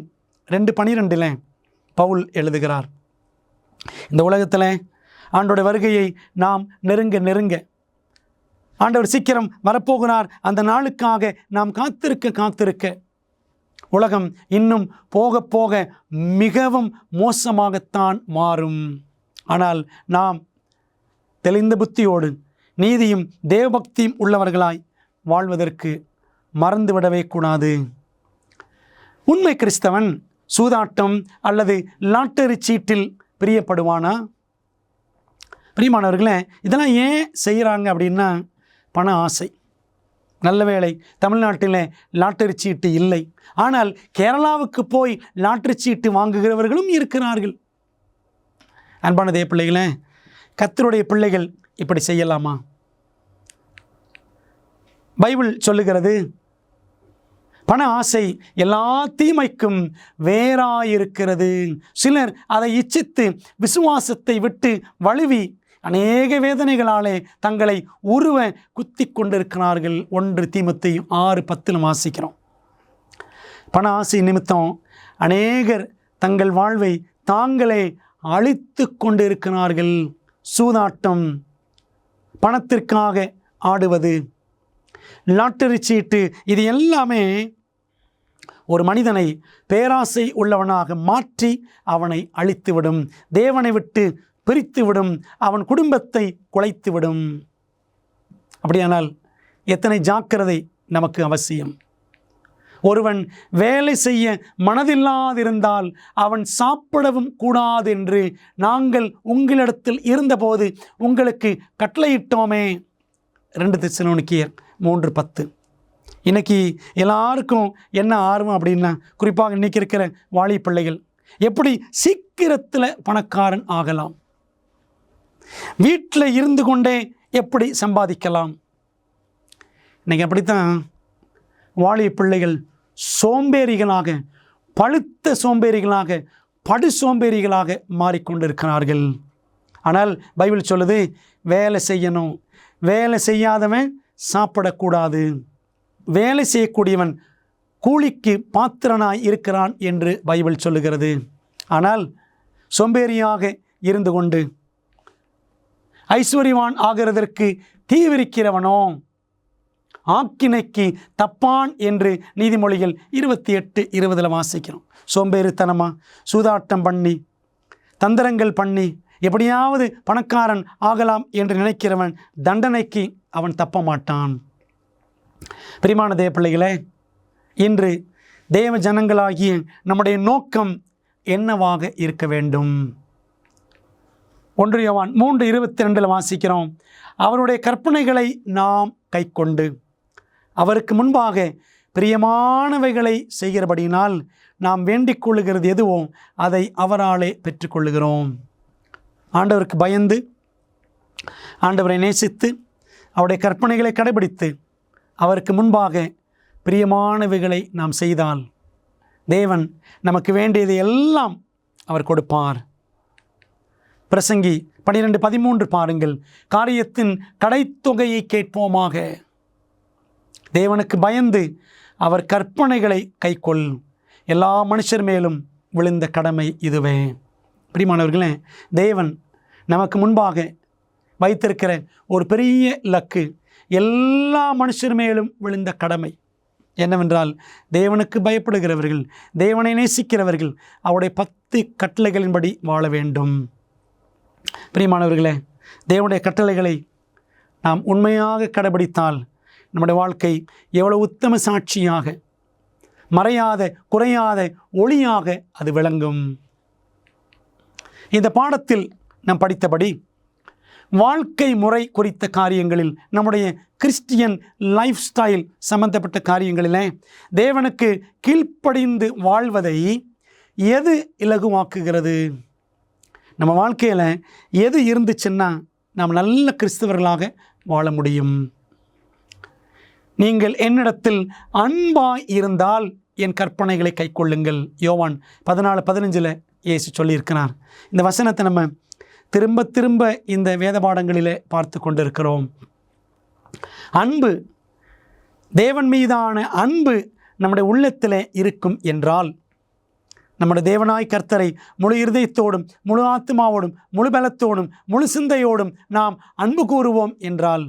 2:12 பவுல் எழுதுகிறார். இந்த உலகத்தில் ஆண்டோட வருகையை நாம் நெருங்க ஆண்டவர் சீக்கிரம் வரப்போகிறார், அந்த நாளுக்காக நாம் காத்திருக்க உலகம் இன்னும் போக போக மிகவும் மோசமாகத்தான் மாறும். ஆனால் நாம் தெளிந்த புத்தியோடு நீதியும் தேவபக்தியும் உள்ளவர்களாய் வாழ்வதற்கு மறந்துவிடவே கூடாது. உண்மை கிறிஸ்தவன் சூதாட்டம் அல்லது லாட்டரி சீட்டில் பிரியப்படுவானா? பிரியமானவர்களே, இதெல்லாம் ஏன் செய்கிறாங்க அப்படின்னா பண ஆசை. நல்ல வேளை தமிழ்நாட்டில் லாட்டரி சீட்டு இல்லை, ஆனால் கேரளாவுக்கு போய் லாட்டரி சீட்டு வாங்குகிறவர்களும் இருக்கிறார்கள். அன்பான தேவ பிள்ளைகளே, கர்த்தருடைய பிள்ளைகள் இப்படி செய்யலாமா? பைபிள் சொல்லுகிறது, பண ஆசை எல்லா தீமைக்கும் வேறாயிருக்கிறது. சிலர் அதை இச்சித்து விசுவாசத்தை விட்டு வழுவி அநேக வேதனைகளாலே தங்களை உருவ குத்தி கொண்டிருக்கிறார்கள். 1 தீமோத்தேயு 6:10 வாசிக்கிறோம். பண ஆசை நிமித்தம் அநேகர் தங்கள் வாழ்வை தாங்களே அழித்து கொண்டிருக்கிறார்கள். சூதாட்டம், பணத்திற்காக ஆடுவது, லாட்டரி சீட்டு, இது எல்லாமே ஒரு மனிதனை பேராசை உள்ளவனாக மாற்றி அவனை அழித்துவிடும், தேவனை விட்டு பிரித்துவிடும், அவன் குடும்பத்தை குலைத்துவிடும். அப்படியானால் எத்தனை ஜாக்கிரதை நமக்கு அவசியம். ஒருவன் வேலை செய்ய மனதில்லாதிருந்தால் அவன் சாப்பிடவும் கூடாது என்று நாங்கள் உங்களிடத்தில் இருந்தபோது உங்களுக்கு கட்டளையிட்டோமே. 2 தெசலோனிக்கேயர் 3:10. இன்றைக்கி எல்லாருக்கும் என்ன ஆர்வம் அப்படின்னா, குறிப்பாக இன்றைக்கி இருக்கிற வாலிப பிள்ளைகள் எப்படி சீக்கிரத்தில் பணக்காரன் ஆகலாம், வீட்டில் இருந்து கொண்டே எப்படி சம்பாதிக்கலாம். இன்றைக்கி அப்படித்தான் வாலிப பிள்ளைகள் சோம்பேறிகளாக, பழுத்த சோம்பேறிகளாக, படு சோம்பேறிகளாக மாறிக்கொண்டிருக்கிறார்கள். ஆனால் பைபிள் சொல்லுது, வேலை செய்யணும், வேலை செய்யாதவன் சாப்பிடக்கூடாது, வேலை செய்யக்கூடியவன் கூலிக்கு பாத்திரனாய் இருக்கிறான் என்று பைபிள் சொல்லுகிறது. ஆனால் சோம்பேறியாக இருந்து கொண்டு ஐஸ்வர்யவான் ஆகிறதற்கு தீவிரிக்கிறவனோ ஆக்கினைக்கு தப்பான் என்று நீதிமொழிகள் 28:20 வாசிக்கிறோம். சோம்பேறித்தனமாக சூதாட்டம் பண்ணி தந்திரங்கள் பண்ணி எப்படியாவது பணக்காரன் ஆகலாம் என்று நினைக்கிறவன் தண்டனைக்கு அவன் தப்ப மாட்டான். பிரியமான தேவ பிள்ளைகளே, இன்று தேவ ஜனங்களாகிய நம்முடைய நோக்கம் என்னவாக இருக்க வேண்டும்? 1 யோவான் 3:22 வாசிக்கிறோம். அவருடைய கற்பனைகளை நாம் கைக்கொண்டு அவருக்கு முன்பாக பிரியமானவைகளை செய்கிறபடியினால் நாம் வேண்டிக் கொள்ளுகிறது எதுவோ அதை அவராலே பெற்றுக்கொள்ளுகிறோம். ஆண்டவருக்கு பயந்து, ஆண்டவரை நேசித்து, அவருடைய கற்பனைகளை கடைபிடித்து அவருக்கு முன்பாக பிரியமானவைகளை நாம் செய்தால் தேவன் நமக்கு வேண்டியதை எல்லாம் அவர் கொடுப்பார். பிரசங்கி 12:13 பாருங்கள். காரியத்தின் கடைத்தொகையை கேட்போமாக. தேவனுக்கு பயந்து அவர் கற்பனைகளை கைக்கொள், எல்லா மனுஷர் மேலும் விழுந்த கடமை இதுவே. பிரியமானவர்களே, தேவன் நமக்கு முன்பாக வைத்திருக்கிற ஒரு பெரிய இலக்கு எல்லா மனுஷர் மேலும் விழுந்த கடமை என்னவென்றால், தேவனுக்கு பயப்படுகிறவர்கள், தேவனை நேசிக்கிறவர்கள் அவருடைய 10 கட்டளைகளின்படி வாழ வேண்டும். பிரியமானவர்களே, தேவனுடைய கட்டளைகளை நாம் உண்மையாக கடைபிடித்தால் நம்முடைய வாழ்க்கை எவ்வளவு உத்தம சாட்சியாக, மறையாத குறையாத ஒளியாக அது விளங்கும். இந்த பாடத்தில் நாம் படித்தபடி வாழ்க்கை முறை குறித்த காரியங்களில், நம்முடைய கிறிஸ்டியன் லைஃப் ஸ்டைல் சம்பந்தப்பட்ட காரியங்களில் தேவனுக்கு கீழ்ப்படிந்து வாழ்வதை எது இலகுவாக்குகிறது? நம்ம வாழ்க்கையில் எது இருந்துச்சுன்னா நாம் நல்ல கிறிஸ்தவர்களாக வாழ முடியும்? நீங்கள் என்னிடத்தில் அன்பாய் இருந்தால் என் கற்பனைகளை கைக்கொள்ளுங்கள். யோவான் 14:15 இயேசு சொல்லியிருக்கிறார். இந்த வசனத்தை நம்ம திரும்ப திரும்ப இந்த வேத பாடங்களிலே பார்த்து கொண்டிருக்கிறோம். அன்பு, தேவன் மீதான அன்பு நம்முடைய உள்ளத்தில் இருக்கும் என்றால், நம்முடைய தேவனாய் கர்த்தரை முழு இருதயத்தோடும், முழு ஆத்மாவோடும், முழு பலத்தோடும், முழு சிந்தையோடும் நாம் அன்பு கூறுவோம் என்றால்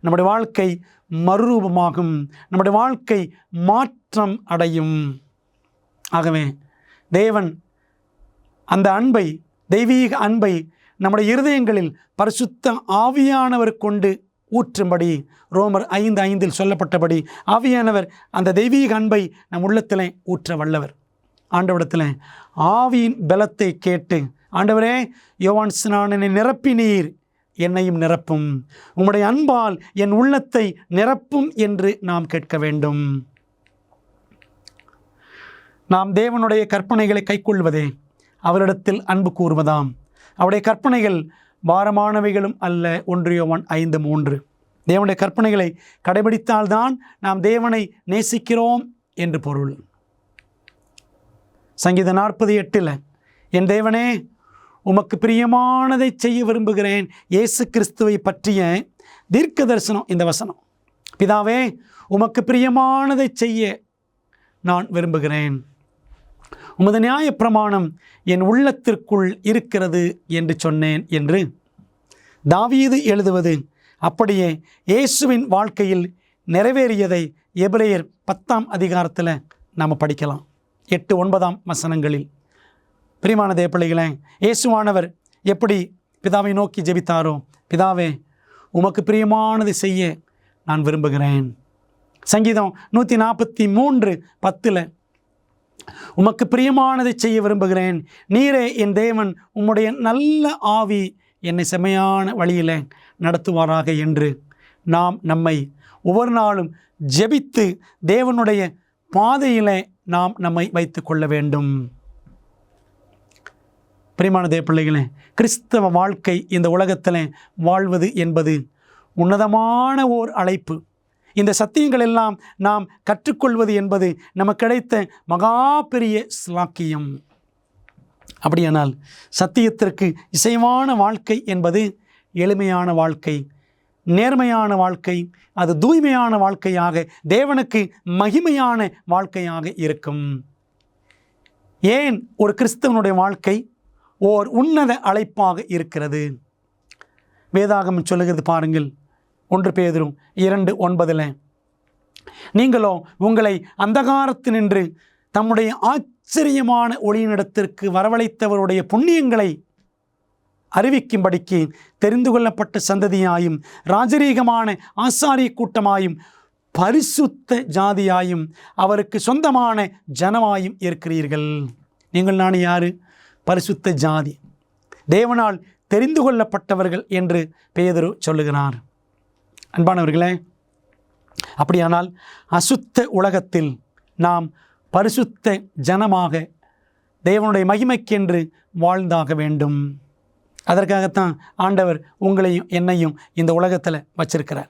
நம்முடைய வாழ்க்கை மறுரூபமாகும், நம்முடைய வாழ்க்கை மாற்றம் அடையும். ஆகவே தேவன் அந்த அன்பை, தெய்வீக அன்பை நம்முடைய இருதயங்களில் பரிசுத்த ஆவியானவர் கொண்டு ஊற்றும்படி ரோமர் 5:5 சொல்லப்பட்டபடி ஆவியானவர் அந்த தெய்வீக அன்பை நம் உள்ளத்தில் ஊற்ற வல்லவர். ஆண்டவரிடத்தில் ஆவியின் பலத்தை கேட்டு, ஆண்டவரே, யோவான் ஸ்நானனை நிரப்பினீர், என்னையும் நிரப்பும், உம்முடைய அன்பால் என் உள்ளத்தை நிரப்பும் என்று நாம் கேட்க வேண்டும். நாம் தேவனுடைய கற்பனைகளை கைக்கொள்வதே அவரிடத்தில் அன்பு கூறுவதாம். அவருடைய கற்பனைகள் பாரமானவைகளும் அல்ல. 1 யோவான் 5:3. தேவனுடைய கற்பனைகளை கடைபிடித்தால்தான் நாம் தேவனை நேசிக்கிறோம் என்று பொருள். சங்கீதம் 40:8 என் தேவனே, உமக்கு பிரியமானதை செய்ய விரும்புகிறேன். இயேசு கிறிஸ்துவை பற்றிய தீர்க்க தரிசனம் இந்த வசனம். பிதாவே, உமக்கு பிரியமானதை செய்ய நான் விரும்புகிறேன். உமது நியாய பிரமாணம் என் உள்ளத்திற்குள் இருக்கிறது என்று சொன்னேன் என்று தாவீது எழுதுவது அப்படியே இயேசுவின் வாழ்க்கையில் நிறைவேறியதை எபிரேயர் 10ஆம் அதிகாரத்தில் நாம் படிக்கலாம். 8-9 வசனங்களில். பிரியமான தேவப்பிள்ளைகளே, இயேசுவானவர் எப்படி பிதாவை நோக்கி ஜெபித்தாரோ, பிதாவே, உமக்கு பிரியமானது செய்ய நான் விரும்புகிறேன். சங்கீதம் 143:10 உமக்கு பிரியமானதை செய்ய விரும்புகிறேன். நீரே என் தேவன், உம்முடைய நல்ல ஆவி என்னை செம்மையான வழியில் நடத்துவாராக என்று நாம் நம்மை ஒவ்வொரு நாளும் ஜெபித்து தேவனுடைய பாதையில் நாம் நம்மை வைத்து கொள்ள வேண்டும். பிரியமான தேவப்பிள்ளைகளே, கிறிஸ்தவ வாழ்க்கை இந்த உலகத்தில் வாழ்வது என்பது உன்னதமான ஓர் அழைப்பு. இந்த சத்தியங்கள் எல்லாம் நாம் கற்றுக்கொள்வது என்பது நமக்கு கிடைத்த மகா பெரிய ஸ்லாக்கியம். அப்படியானால் சத்தியத்திற்கு இசைவான வாழ்க்கை என்பது எளிமையான வாழ்க்கை, நேர்மையான வாழ்க்கை, அது தூய்மையான வாழ்க்கையாக, தேவனுக்கு மகிமையான வாழ்க்கையாக இருக்கும். ஏன் ஒரு கிறிஸ்தவனுடைய வாழ்க்கை ஓர் உன்னத அழைப்பாக இருக்கிறது? வேதாகமம் சொல்லுகிறது பாருங்கள். 1 பேதுரு 2:9 நீங்களோ உங்களை அந்தகாரத்தினின்று தம்முடைய ஆச்சரியமான ஒளியினிடத்திற்கு வரவழைத்தவருடைய புண்ணியங்களை அறிவிக்கும்படிக்கு தெரிந்து கொள்ளப்பட்ட சந்ததியாயும், ராஜரீகமான ஆசாரிய கூட்டமாயும், பரிசுத்த ஜாதியாயும், அவருக்கு சொந்தமான ஜனமாயும் இருக்கிறீர்கள். நீங்கள் நான் யாரு? பரிசுத்த ஜாதி, தேவனால் தெரிந்து கொள்ளப்பட்டவர்கள் என்று பேதுரு சொல்லுகிறார். அன்பானவர்களே, அப்படியானால் அசுத்த உலகத்தில் நாம் பரிசுத்த ஜனமாக தேவனுடைய மகிமைக்கென்று வாழ்ந்தாக வேண்டும். அதற்காகத்தான் ஆண்டவர் உங்களையும் என்னையும் இந்த உலகத்தில் வச்சிருக்கிறார்.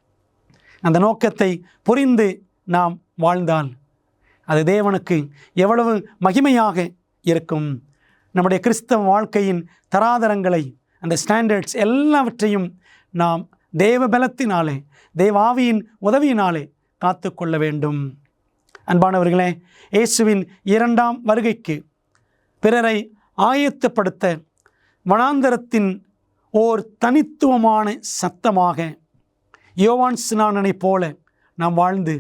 அந்த நோக்கத்தை புரிந்து நாம் வாழ்ந்தால் அது தேவனுக்கு எவ்வளவு மகிமையாக இருக்கும். நம்முடைய கிறிஸ்தவ வாழ்க்கையின் தராதரங்களை, அந்த ஸ்டாண்டர்ட்ஸ் எல்லாவற்றையும் நாம் தேவ பலத்தினாலே, தேவாவியின் உதவியினாலே காத்து கொள்ள வேண்டும். அன்பானவர்களே, இயேசுவின் 2ஆம் வருகைக்கு பிறரை ஆயத்தப்படுத்த வனாந்தரத்தின் ஓர் தனித்துவமான சத்தமாக யோவான் ஸ்நானனைப் போல நாம் வாழ்ந்து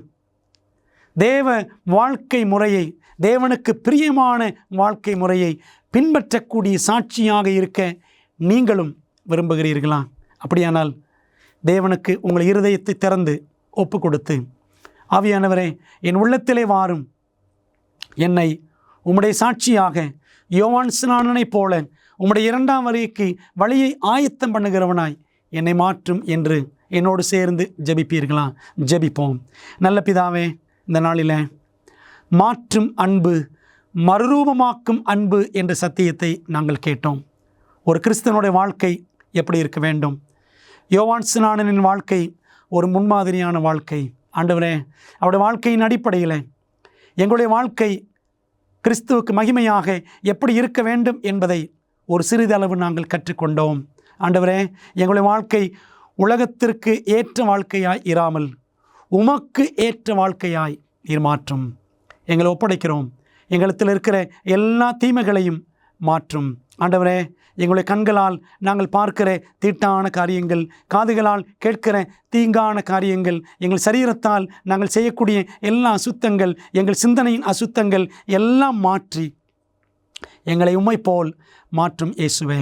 தேவ வாழ்க்கை முறையை, தேவனுக்கு பிரியமான வாழ்க்கை முறையை பின்பற்றக்கூடிய சாட்சியாக இருக்க நீங்களும் விரும்புகிறீர்களா? அப்படியானால் தேவனுக்கு உங்கள் இருதயத்தை திறந்து ஒப்பு கொடுத்து, ஆவியானவரே, என் உள்ளத்திலே வாரும், என்னை உம்முடைய சாட்சியாக யோவான் ஸ்நானனைப் போல உம்முடைய 2ஆம் வருகைக்கு வழியை ஆயத்தம் பண்ணுகிறவனாய் என்னை மாற்றும் என்று என்னோடு சேர்ந்து ஜெபிப்பீர்களா? ஜெபிப்போம். நல்ல பிதாவே, இந்த நாளில் மாற்றும் அன்பு, மறுரூபமாக்கும் அன்பு என்ற சத்தியத்தை நாங்கள் கேட்டோம். ஒரு கிறிஸ்தவனுடைய வாழ்க்கை எப்படி இருக்க வேண்டும்? யோவான் ஸ்நானனின் வாழ்க்கை ஒரு முன்மாதிரியான வாழ்க்கை. ஆண்டவரே, அவருடைய வாழ்க்கையின் அடிப்படையில் எங்களுடைய வாழ்க்கை கிறிஸ்துவுக்கு மகிமையாக எப்படி இருக்க வேண்டும் என்பதை ஒரு சிறிதளவு நாங்கள் கற்றுக்கொண்டோம். ஆண்டவரே, எங்களுடைய வாழ்க்கை உலகத்திற்கு ஏற்ற வாழ்க்கையாய் இராமல் உமக்கு ஏற்ற வாழ்க்கையாய் நீர் மாற்றும். எங்களை ஒப்படைக்கிறோம். எங்களிடத்தில் இருக்கிற எல்லா தீமைகளையும் மாற்றும். ஆண்டவரே, எங்களுடைய கண்களால் நாங்கள் பார்க்கிற தீட்டான காரியங்கள், காதுகளால் கேட்கிற தீங்கான காரியங்கள், எங்கள் சரீரத்தால் நாங்கள் செய்யக்கூடிய எல்லா அசுத்தங்கள், எங்கள் சிந்தனையின் அசுத்தங்கள் எல்லாம் மாற்றி எங்களை உம்மை போல் மாற்றும் இயேசுவே.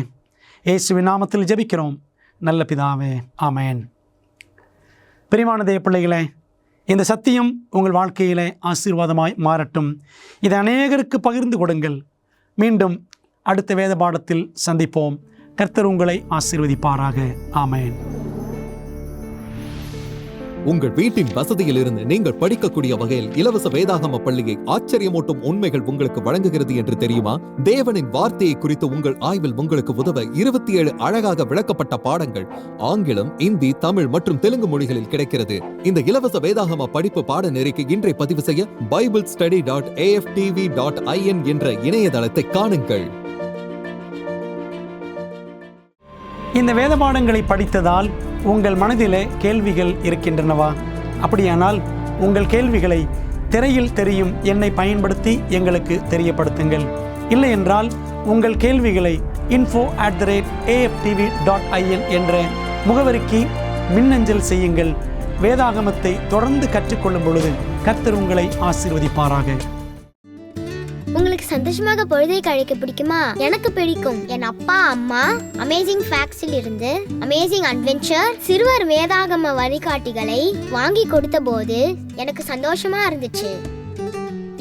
இயேசுவின் நாமத்தில் ஜெபிக்கிறோம் நல்ல பிதாவே, ஆமென். பிரியமான தேவ பிள்ளைகளே, இந்த சத்தியம் உங்கள் வாழ்க்கையிலே ஆசீர்வாதமாய் மாறட்டும். இதை அநேகருக்கு பகிர்ந்து கொடுங்கள். மீண்டும் அடுத்த வேத பாடத்தில் சந்திப்போம். கர்த்தர் உங்களை ஆசீர்வதிப்பாராக. ஆமென். உங்கள் வீட்டின் வசதியில் இருந்து நீங்கள் படிக்கக்கூடிய வகையில் இலவச வேதாகம பள்ளியை ஆச்சரியமூட்டும் உண்மைகள் உங்களுக்கு வழங்குகிறது என்று தெரியுமா? தேவனின் வார்த்தையை குறித்து உங்கள் ஆய்வில் உங்களுக்கு உதவ 27 அழகாக விளக்கப்பட்ட பாடங்கள் ஆங்கிலம், இந்தி, தமிழ் மற்றும் தெலுங்கு மொழிகளில் கிடைக்கிறது. இந்த இலவச வேதாகம படிப்பு பாடநெறிக்கு இன்றை பதிவு செய்ய biblestudy.aftv.in என்ற இணையதளத்தை காணுங்கள். இந்த வேத பாடங்களை படித்ததால் உங்கள் மனதிலே கேள்விகள் இருக்கின்றனவா? அப்படியானால் உங்கள் கேள்விகளை திரையில் தெரியும் எண்ணை பயன்படுத்தி எங்களுக்கு தெரியப்படுத்துங்கள். இல்லை என்றால் உங்கள் கேள்விகளை info@aftv.in என்ற முகவரிக்கு மின்னஞ்சல் செய்யுங்கள். வேதாகமத்தை தொடர்ந்து கற்றுக்கொள்ளும் பொழுது கர்த்தர் உங்களை ஆசீர்வதிப்பாராக. உங்களுக்கு சந்தோஷமாக பொழுதை கழிக்க பிடிக்குமா? எனக்கு பிடிக்கும். என் அப்பா அம்மா அமேசிங் ஃபேக்ட்ஸில் இருந்து அமேசிங் அட்வென்ச்சர் சிறுவர் வேதாகம வழிகாட்டிகளை வாங்கி கொடுத்த போது எனக்கு சந்தோஷமா இருந்துச்சு.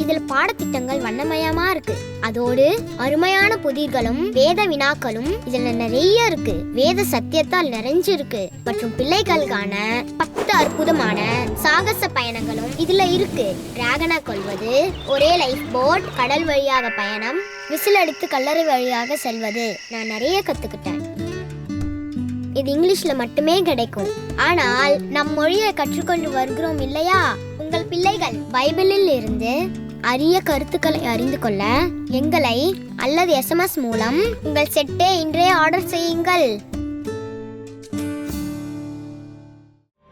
இதுல பாடத்திட்டங்கள் வண்ணமயமா இருக்கு. அதோடு அருமையான புதிர்களும் வேத வினாக்களும் இதுல நிறைய இருக்கு. வேத சத்தியத்தால் நிறைஞ்சிருக்கு. மற்றும் பிள்ளைகளுக்கான 10 அற்புதமான சாகச பயணங்களும் இதுல இருக்கு. டிராகனை கொல்வது, ஒரே லைஃப் போட், கடல் வழியாக பயணம், விசில் அடித்து கல்லறை வழியாக செல்வது, நான் நிறைய கத்துக்கிட்டேன். இது இங்கிலீஷ்ல மட்டுமே கிடைக்கும். ஆனால் நம் மொழியை கற்றுக்கொண்டு வருகிறோம் இல்லையா? உங்கள் பிள்ளைகள் பைபிளில் இருந்து அரிய கருத்துக்களை அறிந்து கொள்ள எங்களை அல்லது SMS மூலம் உங்கள் செட்டை இன்றே ஆர்டர் செய்யுங்கள்.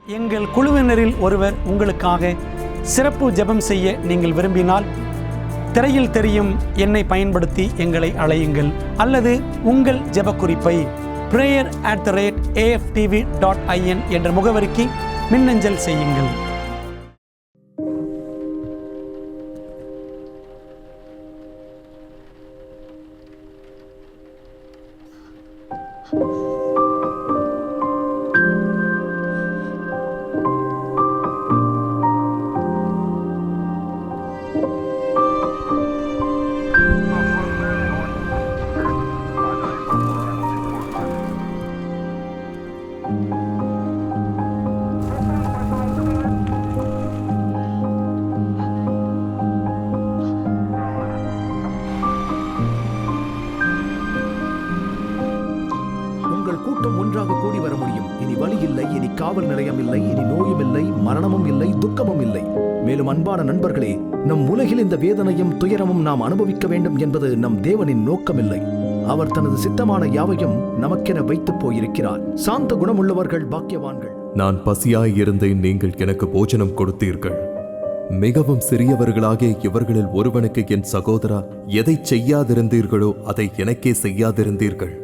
எங்கள் குழுவினரில் ஒருவர் உங்களுக்காக சிறப்பு ஜெபம் செய்ய நீங்கள் விரும்பினால் திரையில் தெரியும் எண்ணை பயன்படுத்தி எங்களை அழையுங்கள். அல்லது உங்கள் ஜெப குறிப்பை prayer@aftv.in என்ற முகவரிக்கு மின்னஞ்சல் செய்யுங்கள். கூட்டம் ஒன்றாக கூடி வர முடியும். இனி வலி இல்லை, இனி காவல் நிலையம் இல்லை, இனி நோயும் இல்லை, மரணமும் இல்லை, துக்கமும் இல்லை. மேலும் அன்பான நண்பர்களே, நம் உலகில் இந்த வேதனையும் துயரமும் நாம் அனுபவிக்க வேண்டும் என்பது நம் தேவனின் நோக்கமில்லை. அவர் தனது சித்தமான யாவையும் நமக்கென வைத்து போயிருக்கிறார். சாந்த குணமுள்ளவர்கள் பாக்கியவான்கள். நான் பசியாய் இருந்தேன், நீங்கள் எனக்கு போஜனம் கொடுத்தீர்கள். மிகவும் சிறியவர்களாகிய இவர்களில் ஒருவனுக்கு என் சகோதரா எதை செய்யாதிருந்தீர்களோ அதை எனக்கே செய்யாதிருந்தீர்கள்.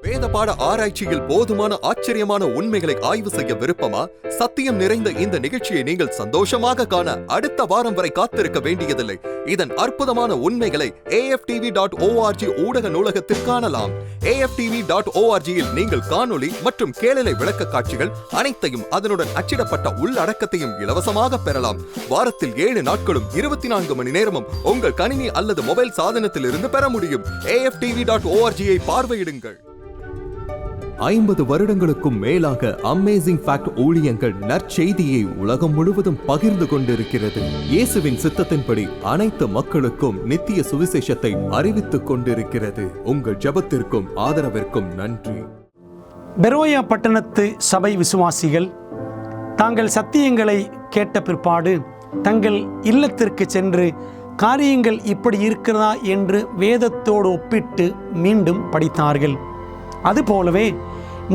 வேதபாட ஆராய்ச்சியில் போதுமான ஆச்சரியமான உண்மைகளை ஆய்வு செய்ய விருப்பமா? சத்தியம் நிறைந்த இந்த நிகழ்ச்சியை நீங்கள் சந்தோஷமாக காண அடுத்த வாரம் வரை காத்திருக்க வேண்டியதில்லை. இதன் அற்புதமான உண்மைகளை AFTV.org ஊடக நூலகத்தில் காணலாம். AFTV.org-இல் நீங்கள் காணொளி மற்றும் கேளலை விளக்க காட்சிகள் அனைத்தையும் அதனுடன் அச்சிடப்பட்ட உள்ளடக்கத்தையும் இலவசமாக பெறலாம். வாரத்தில் 7 நாட்களும் 24 மணி நேரமும் உங்கள் கணினி அல்லது மொபைல் சாதனத்தில் இருந்து பெற முடியும். AFTV.org-ஐ பார்வையிடுங்கள். 50 வருடங்களுக்கும் மேலாக அமேசிங் ஃபேக்ட் ஊழியங்கள் நற்செய்தியை உலகம் முழுவதும் பகிர்ந்து கொண்டிருக்கிறது. இயேசுவின் சித்தத்தின்படி அனைத்து மக்களுக்கும் நித்திய சுவிசேஷத்தை அறிவித்துக் கொண்டிருக்கிறது. உங்கள் ஜெபத்திற்கும் ஆதரவிற்கும் நன்றி. பெரோயா பட்டணத்து சபை விசுவாசிகள் தாங்கள் சத்தியங்களை கேட்ட பிற்பாடு தங்கள் இல்லத்திற்கு சென்று காரியங்கள் இப்படி இருக்கிறதா என்று வேதத்தோடு ஒப்பிட்டு மீண்டும் படித்தார்கள். அதுபோலவே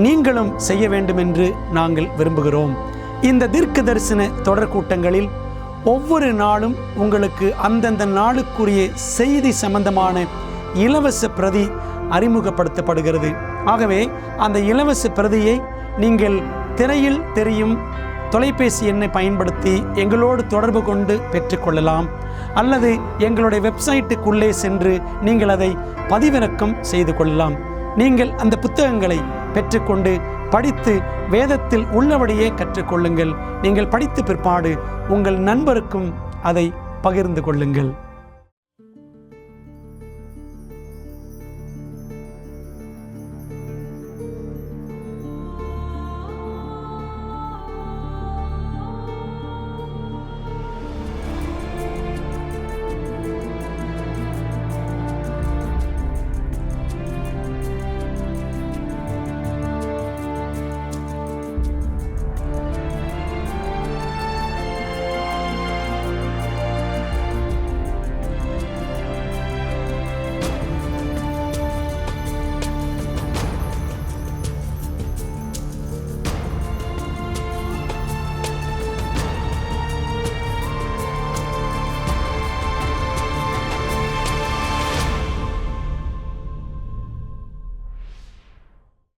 நீங்களும் செய்ய வேண்டும் என்று நாங்கள் விரும்புகிறோம். இந்த தீர்க்க தரிசன தொடர் கூட்டங்களில் ஒவ்வொரு நாளும் உங்களுக்கு அந்தந்த நாளுக்குரிய செய்தி சம்பந்தமான இலவச பிரதி அறிமுகப்படுத்தப்படுகிறது. ஆகவே அந்த இலவச பிரதியை நீங்கள் திரையில் தெரியும் தொலைபேசி எண்ணை பயன்படுத்தி எங்களோடு தொடர்பு கொண்டு பெற்றுக்கொள்ளலாம். அல்லது எங்களுடைய வெப்சைட்டுக்குள்ளே சென்று நீங்கள் அதை பதிவிறக்கம் செய்து கொள்ளலாம். நீங்கள் அந்த புத்தகங்களை பெற்றுக்கொண்டு படித்து வேதத்தில் உள்ளபடியே கற்றுக்கொள்ளுங்கள். நீங்கள் படித்த பிற்பாடு உங்கள் நண்பருக்கும் அதை பகிர்ந்து கொள்ளுங்கள்.